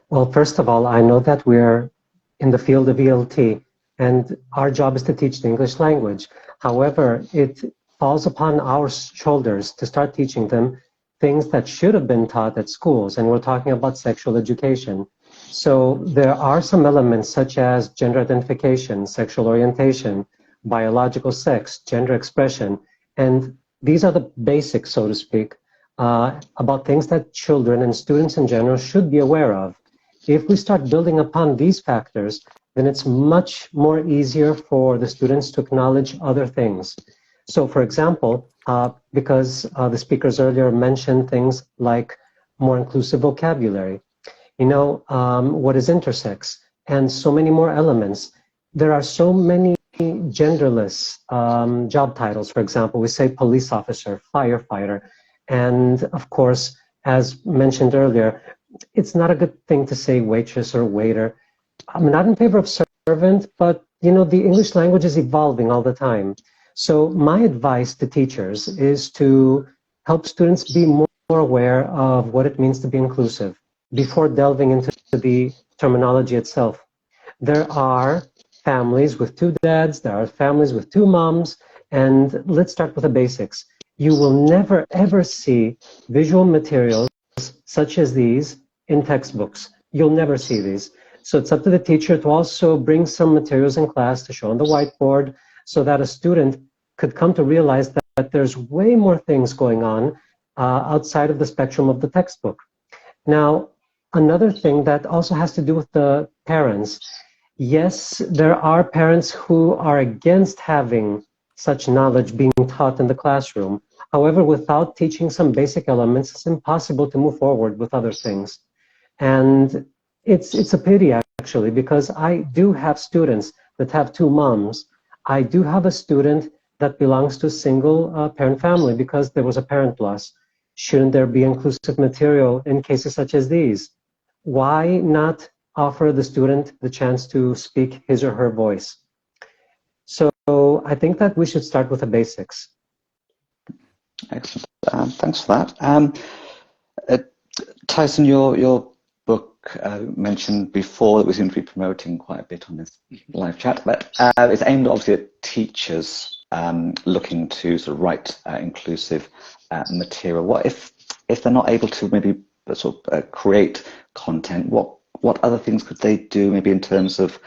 Well, first of all, I know that we're in the field of ELT, and our job is to teach the English language. However, it falls upon our shoulders to start teaching them things that should have been taught at schools, and we're talking about sexual education. So there are some elements such as gender identification, sexual orientation, biological sex, gender expression, and these are the basics, so to speak, about things that children and students in general should be aware of. If we start building upon these factors, then it's much more easier for the students to acknowledge other things. So, for example, because the speakers earlier mentioned things like more inclusive vocabulary, you know, what is intersex, and so many more elements. There are so many genderless job titles. For example, we say police officer, firefighter, and of course, as mentioned earlier, it's not a good thing to say waitress or waiter. I'm not in favor of servant, but you know, the English language is evolving all the time. So my advice to teachers is to help students be more aware of what it means to be inclusive before delving into the terminology itself. There are families with two dads, there are families with two moms, and let's start with the basics. You will never ever see visual materials such as these in textbooks. You'll never see these. So it's up to the teacher to also bring some materials in class to show on the whiteboard so that a student could come to realize that there's way more things going on outside of the spectrum of the textbook. Now, another thing that also has to do with the parents. Yes, there are parents who are against having such knowledge being taught in the classroom. However, without teaching some basic elements, it's impossible to move forward with other things. And it's a pity, actually, because I do have students that have two moms. I do have a student that belongs to a single parent family because there was a parent loss. Shouldn't there be inclusive material in cases such as these? Why not offer the student the chance to speak his or her voice? So I think that we should start with the basics. Excellent. Thanks for that. Tyson, your book mentioned before that we seem to be promoting quite a bit on this live chat, but it's aimed obviously at teachers looking to sort of write inclusive material. What if they're not able to maybe sort of create content, what other things could they do, maybe in terms of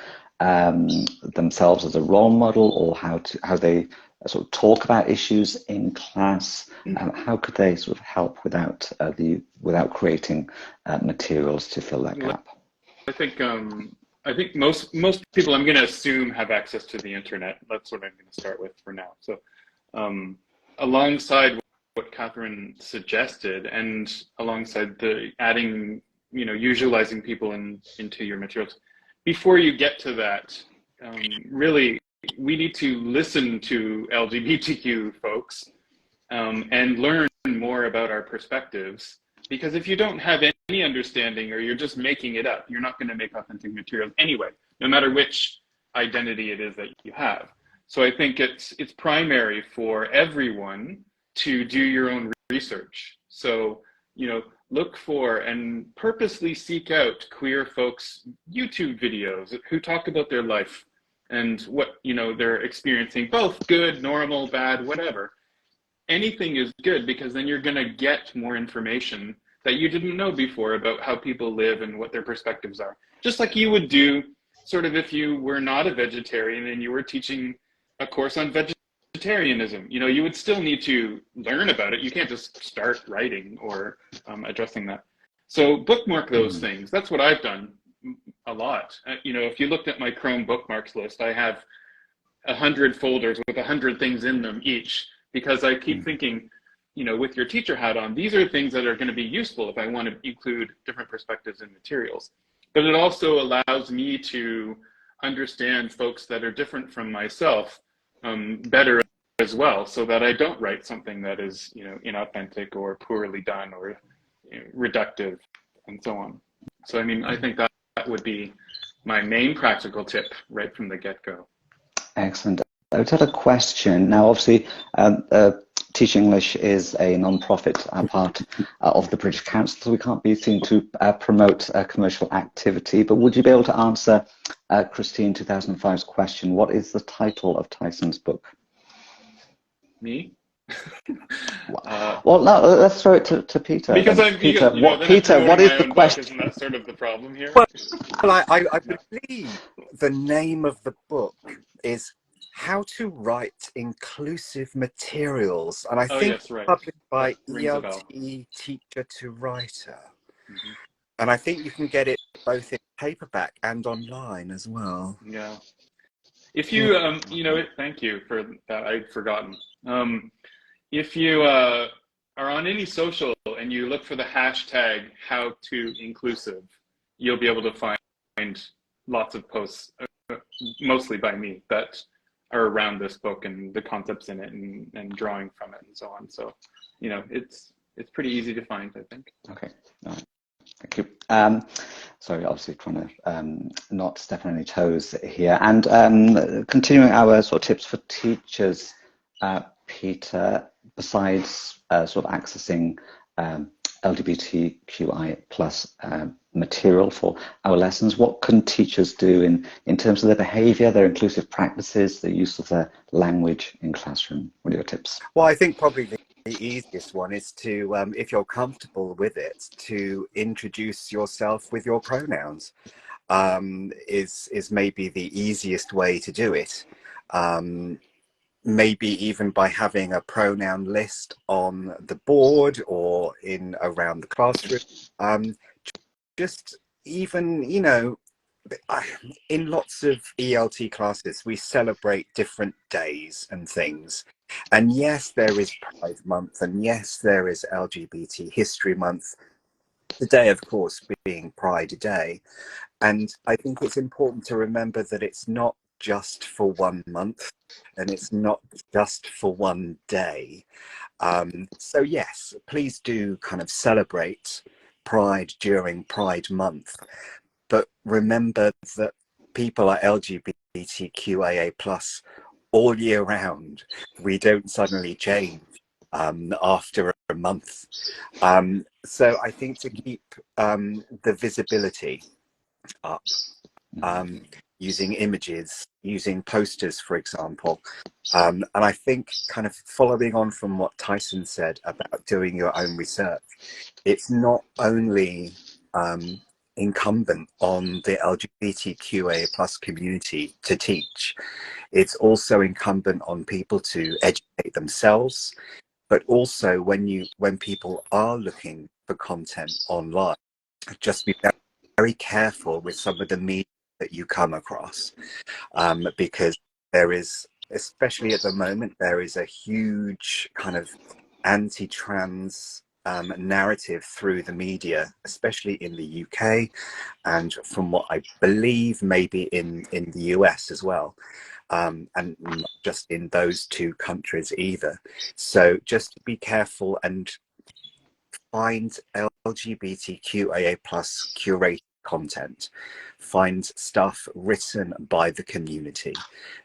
themselves as a role model, or how they sort of talk about issues in class? How could they sort of help without creating materials to fill that gap? I think most people, I'm going to assume, have access to the internet. That's what I'm going to start with for now. So alongside what Catherine suggested, and alongside the adding, usualizing people into your materials, before you get to that, really, we need to listen to LGBTQ folks and learn more about our perspectives. Because if you don't have any understanding, or you're just making it up, you're not going to make authentic materials anyway, no matter which identity it is that you have. So I think it's primary for everyone to do your own research. So, look for and purposely seek out queer folks' YouTube videos who talk about their life and what, they're experiencing, both good, normal, bad, whatever. Anything is good, because then you're going to get more information that you didn't know before about how people live and what their perspectives are. Just like you would do sort of if you were not a vegetarian and you were teaching a course on vegetarianism. You would still need to learn about it. You can't just start writing or addressing that. So bookmark those things. That's what I've done a lot. If you looked at my Chrome bookmarks list, I have 100 folders with 100 things in them each, because I keep thinking, with your teacher hat on, these are things that are going to be useful if I want to include different perspectives and materials. But it also allows me to understand folks that are different from myself better as well, so that I don't write something that is, inauthentic or poorly done or reductive and so on. So, I think that would be my main practical tip right from the get-go. Excellent. I would have a question. Now, obviously, Teaching English is a non-profit part of the British Council, so we can't be seen to promote commercial activity. But would you be able to answer Christine 2005's question? What is the title of Tyson's book? Me? Well, no, let's throw it to Peter. Because Peter, what is the question? Isn't that sort of the problem here? Well, I believe the name of the book is How to Write Inclusive Materials, and I think yes, right. published by ELT Teacher to Writer. And I think you can get it both in paperback and online as well. Yeah. If you, thank you for that. I'd forgotten. If you are on any social and you look for the hashtag #HowToInclusive, you'll be able to find lots of posts, mostly by me, that are around this book and the concepts in it and drawing from it and so on. So, it's pretty easy to find, I think. Okay. All right. Thank you. Sorry, obviously trying to not step on any toes here. And continuing our sort of tips for teachers, Peter, besides sort of accessing LGBTQI plus material for our lessons, what can teachers do in terms of their behaviour, their inclusive practices, the use of their language in classroom? What are your tips? Well, I think probably the easiest one is to, if you're comfortable with it, to introduce yourself with your pronouns. Is maybe the easiest way to do it. Maybe even by having a pronoun list on the board or around the classroom. Just even, in lots of ELT classes, we celebrate different days and things. And yes, there is Pride Month, and yes, there is LGBT History Month. Today, of course, being Pride Day. And I think it's important to remember that it's not just for 1 month, and it's not just for one day. So yes, please do kind of celebrate Pride during Pride Month, but remember that people are LGBTQIA plus all year round. We don't suddenly change after a month. So I think to keep the visibility up, using images, using posters, for example. And I think kind of following on from what Tyson said about doing your own research, it's not only incumbent on the LGBTQA plus community to teach. It's also incumbent on people to educate themselves, but also when people are looking for content online, just be very careful with some of the media that you come across, because there is, especially at the moment, there is a huge kind of anti-trans narrative through the media, especially in the UK, and from what I believe, maybe in the US as well. And not just in those two countries either. So just be careful and find LGBTQIA plus curated content. Find stuff written by the community,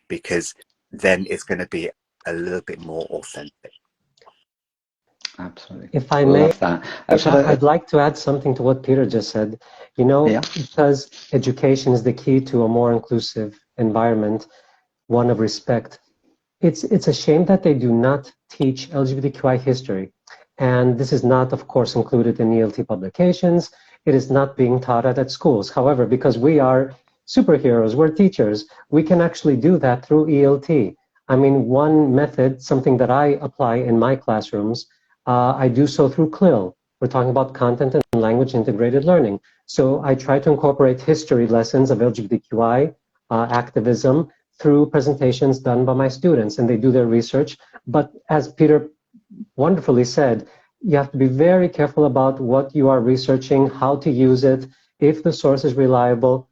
because then it's going to be a little bit more authentic. Absolutely. If I may, Love that. I'd like to add something to what Peter just said. You know, Yeah. because education is the key to a more inclusive environment, one of respect. It's a shame that they do not teach LGBTQI history. And this is not, of course, included in ELT publications. It is not being taught at schools. However, because we are superheroes, we're teachers, we can actually do that through ELT. I mean, one method, something that I apply in my classrooms, I do so through CLIL. We're talking about content and language integrated learning. So I try to incorporate history lessons of LGBTQI activism through presentations done by my students, and they do their research. But as Peter wonderfully said, you have to be very careful about what you are researching, how to use it, if the source is reliable.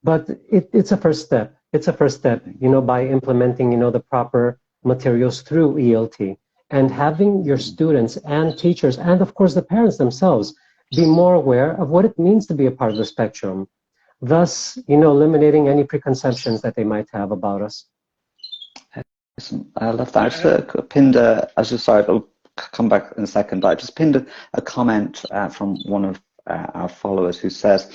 But it's a first step. It's a first step, you know, by implementing, you know, the proper materials through ELT, and having your students and teachers, and of course the parents themselves, be more aware of what it means to be a part of the spectrum, thus, you know, eliminating any preconceptions that they might have about us. I love that. I just pinned I was just sorry, I'll come back in a second, but I just pinned a comment from one of our followers who says,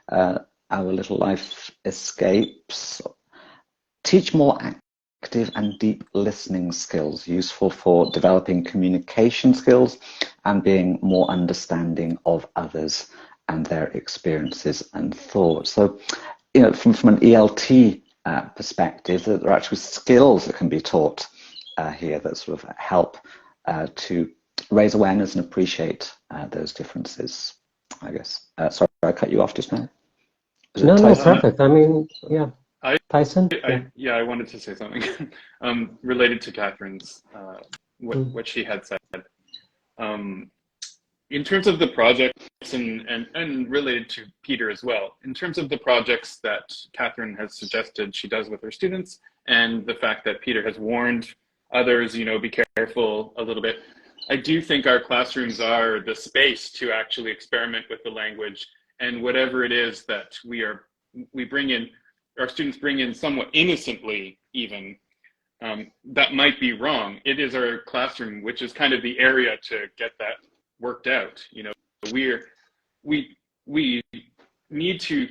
our little life escapes. Teach more active and deep listening skills, useful for developing communication skills and being more understanding of others and their experiences and thoughts. So, you know, from an ELT perspective, that there are actually skills that can be taught here that sort of help to raise awareness and appreciate those differences, I guess. Sorry, I cut you off just now. No, perfect. I mean, yeah. Tyson? I wanted to say something related to Catherine's, what she had said. In terms of the projects and related to Peter as well, in terms of the projects that Catherine has suggested she does with her students, and the fact that Peter has warned others, you know, be careful a little bit, I do think our classrooms are the space to actually experiment with the language, and whatever it is that we bring in, our students bring in somewhat innocently even, that might be wrong. It is our classroom, which is kind of the area to get that worked out. You know, we need to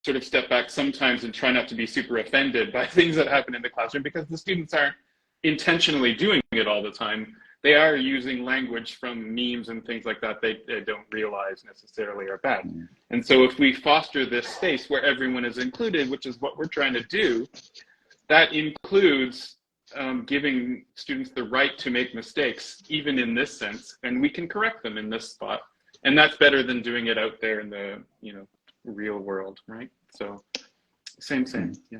sort of step back sometimes and try not to be super offended by things that happen in the classroom, because the students aren't intentionally doing it all the time. They are using language from memes and things like that they don't realize necessarily are bad. And so if we foster this space where everyone is included, which is what we're trying to do, that includes giving students the right to make mistakes, even in this sense, and we can correct them in this spot. And that's better than doing it out there in the, you know, real world, right? So same, yeah.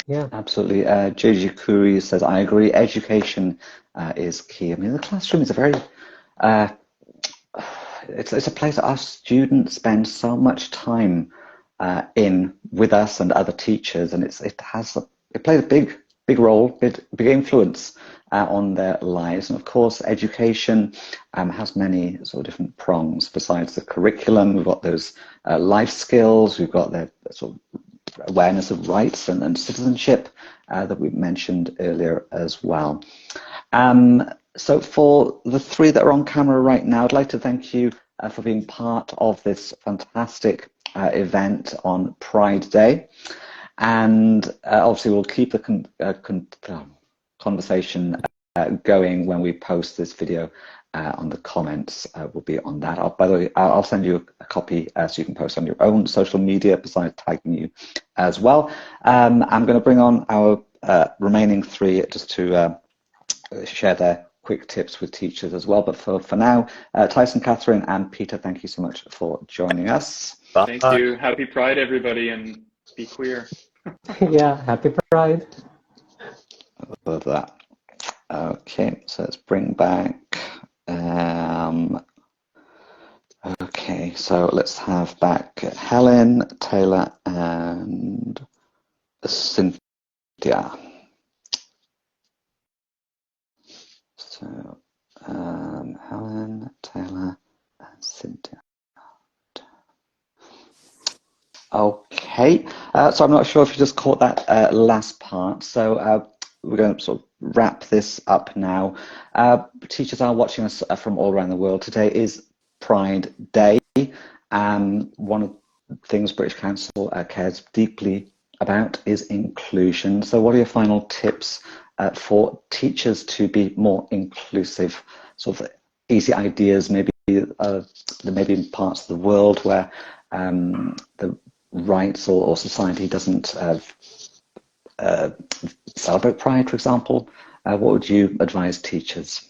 Yeah, absolutely. JJ Curry says, I agree, education is key. I mean, the classroom is a very, it's a place that our students spend so much time in with us and other teachers, and it plays a big role, big influence on their lives. And of course, education has many sort of different prongs. Besides the curriculum, we've got those life skills, we've got the sort of awareness of rights and citizenship that we mentioned earlier as well. So for the three that are on camera right now, I'd like to thank you for being part of this fantastic event on Pride Day. And obviously we'll keep the conversation going when we post this video on the comments will be on that. By the way, I'll send you a copy so you can post on your own social media besides tagging you as well. I'm going to bring on our remaining three just to share their quick tips with teachers as well. But for now, Tyson, Catherine, and Peter, thank you so much for joining us. Thank you. Happy Pride, everybody, and be queer. Yeah, happy Pride. Love that. Okay, so let's bring back. Okay, so let's have back Helen, Taylor, and Cynthia. So Helen, Taylor, and Cynthia. Okay, so I'm not sure if you just caught that last part. So we're going to sort of wrap this up now. Teachers are watching us from all around the world. Today is Pride Day. One of the things British Council cares deeply about is inclusion. So what are your final tips for teachers to be more inclusive? Sort of easy ideas, maybe there may be parts of the world where the rights or society doesn't celebrate Pride, for example. What would you advise teachers?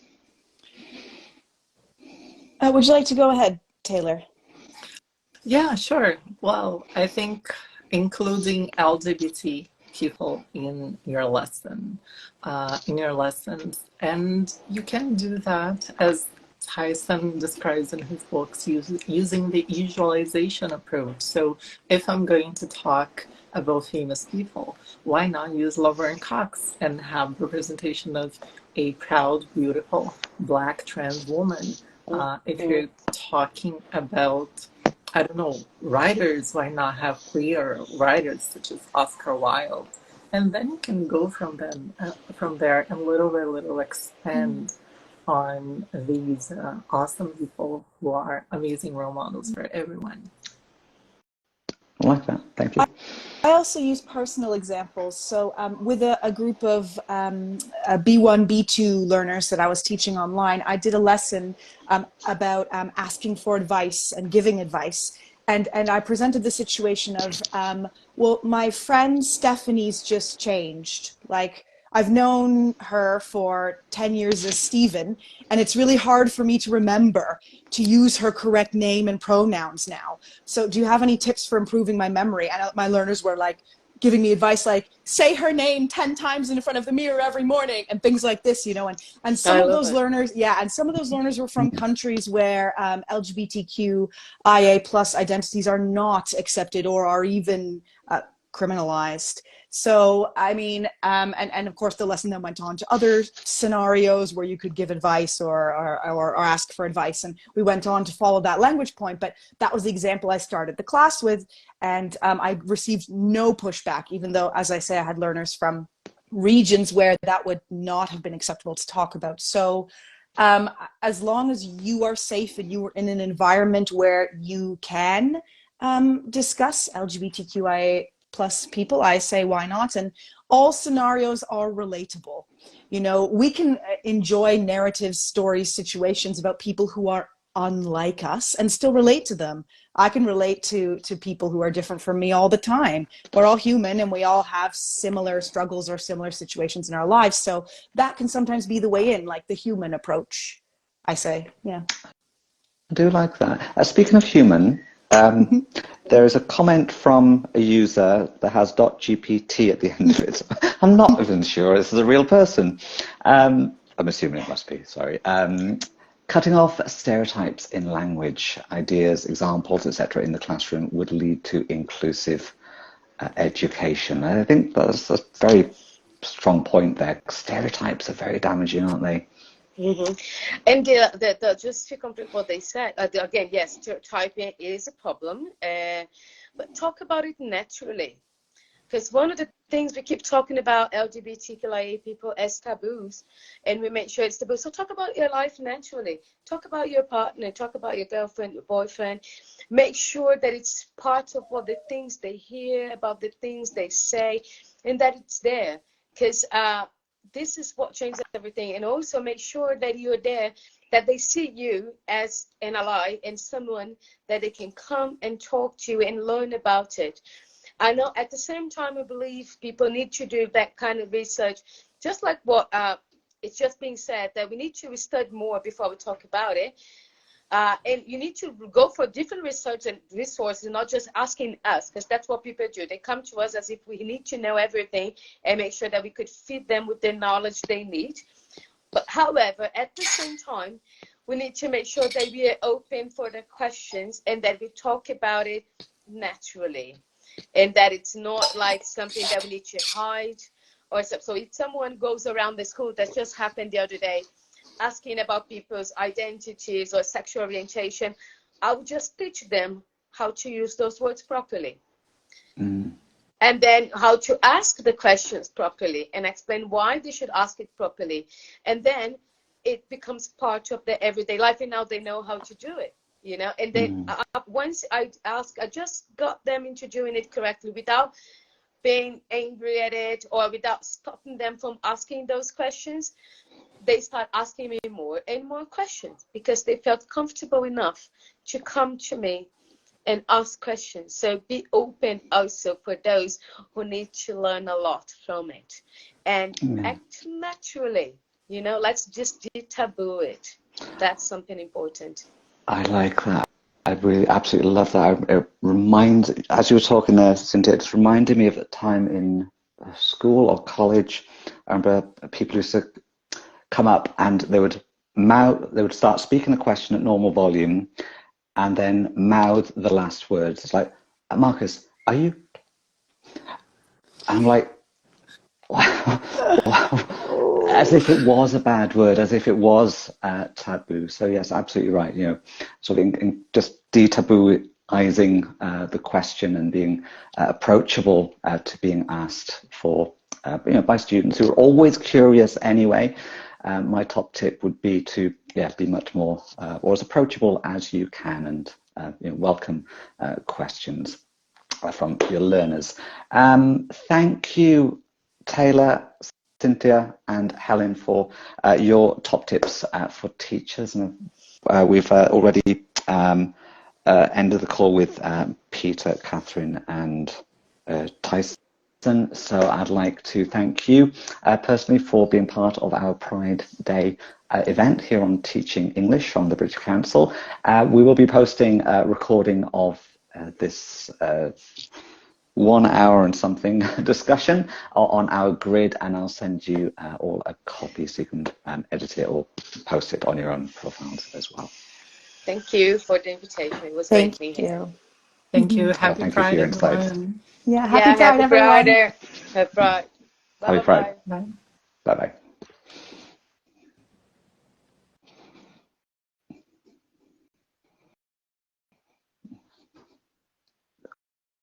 Would you like to go ahead, Taylor? Yeah, sure. Well, I think including LGBT people in your lesson, in your lessons, and you can do that as Tyson describes in his books using the usualization approach. So if I'm going to talk about famous people, why not use Laverne Cox and have representation of a proud, beautiful Black trans woman? If you're talking about, I don't know, writers, why not have queer writers such as Oscar Wilde? And then you can go from there and little by little expand on these awesome people who are amazing role models for everyone. I like that. Thank you. I also use personal examples. So with a group of B1, B2 learners that I was teaching online, I did a lesson about asking for advice and giving advice. And I presented the situation of, well, my friend Stephanie's just changed. Like, I've known her for 10 years as Stephen, and it's really hard for me to remember to use her correct name and pronouns now. So do you have any tips for improving my memory? And my learners were like giving me advice like, say her name 10 times in front of the mirror every morning and things like this, you know. And some of those learners, and some of those learners were from countries where LGBTQIA plus identities are not accepted or are even criminalized. So, I mean, and of course the lesson then went on to other scenarios where you could give advice or ask for advice. And we went on to follow that language point, but that was the example I started the class with. And I received no pushback, even though, as I say, I had learners from regions where that would not have been acceptable to talk about. So as long as you are safe and you are in an environment where you can discuss LGBTQIA plus people, I say why not? And all scenarios are relatable. You know, we can enjoy narratives, stories, situations about people who are unlike us and still relate to them. I can relate to people who are different from me all the time. We're all human and we all have similar struggles or similar situations in our lives. So that can sometimes be the way in, like the human approach, I say. Yeah. I do like that. Speaking of human, there is a comment from a user that has .gpt at the end of it. I'm not even sure this is a real person. I'm assuming it must be, sorry. Cutting off stereotypes in language, ideas, examples, etc. in the classroom would lead to inclusive education. I think that's a very strong point there. Stereotypes are very damaging, aren't they? And just to complete what they said, again, yes, stereotyping is a problem, but talk about it naturally. Because one of the things we keep talking about LGBTQIA people as taboos, and we make sure it's taboo. So talk about your life naturally. Talk about your partner. Talk about your girlfriend, your boyfriend. Make sure that it's part of what the things they hear, about the things they say, and that it's there. Because this is what changes everything. And also make sure that you're there, that they see you as an ally and someone that they can come and talk to and learn about it. I know at the same time, I believe people need to do that kind of research, just like what it's just being said, that we need to study more before we talk about it. And you need to go for different research and resources, not just asking us, because that's what people do. They come to us as if we need to know everything and make sure that we could feed them with the knowledge they need. But however, at the same time, we need to make sure that we are open for the questions and that we talk about it naturally, and that it's not like something that we need to hide or so. So if someone goes around the school, that just happened the other day, asking about people's identities or sexual orientation, I would just teach them how to use those words properly. And then how to ask the questions properly and explain why they should ask it properly. And then it becomes part of their everyday life, and now they know how to do it, you know. And then once I just got them into doing it correctly without being angry at it or without stopping them from asking those questions. They start asking me more and more questions because they felt comfortable enough to come to me and ask questions. So be open also for those who need to learn a lot from it, and act naturally. You know, let's just de-taboo it. That's something important. I like that. I really absolutely love that. It reminds, as you were talking there, Cynthia, it's reminded me of a time in school or college. I remember people used to come up and they would start speaking the question at normal volume and then mouth the last words. It's like, Marcus, are you? And I'm like, as if it was a bad word, as if it was taboo. So yes, absolutely right. You know, sort of in just de-tabooizing the question and being approachable to being asked for, by students who are always curious anyway. My top tip would be to be much more or as approachable as you can, and welcome questions from your learners. Thank you, Taylor, Cynthia and Helen, for your top tips for teachers. And we've already ended the call with Peter, Catherine and Tyson. So I'd like to thank you personally for being part of our Pride Day event here on Teaching English on the British Council. We will be posting a recording of this 1 hour and something discussion on our grid, and I'll send you all a copy so you can edit it or post it on your own profiles as well. Thank you for the invitation. It was great being here. Thank you. Happy Thank Pride, you for your insights. everyone. Yeah, happy Pride, everyone. Happy Pride. Happy Pride. Bye. Bye-bye.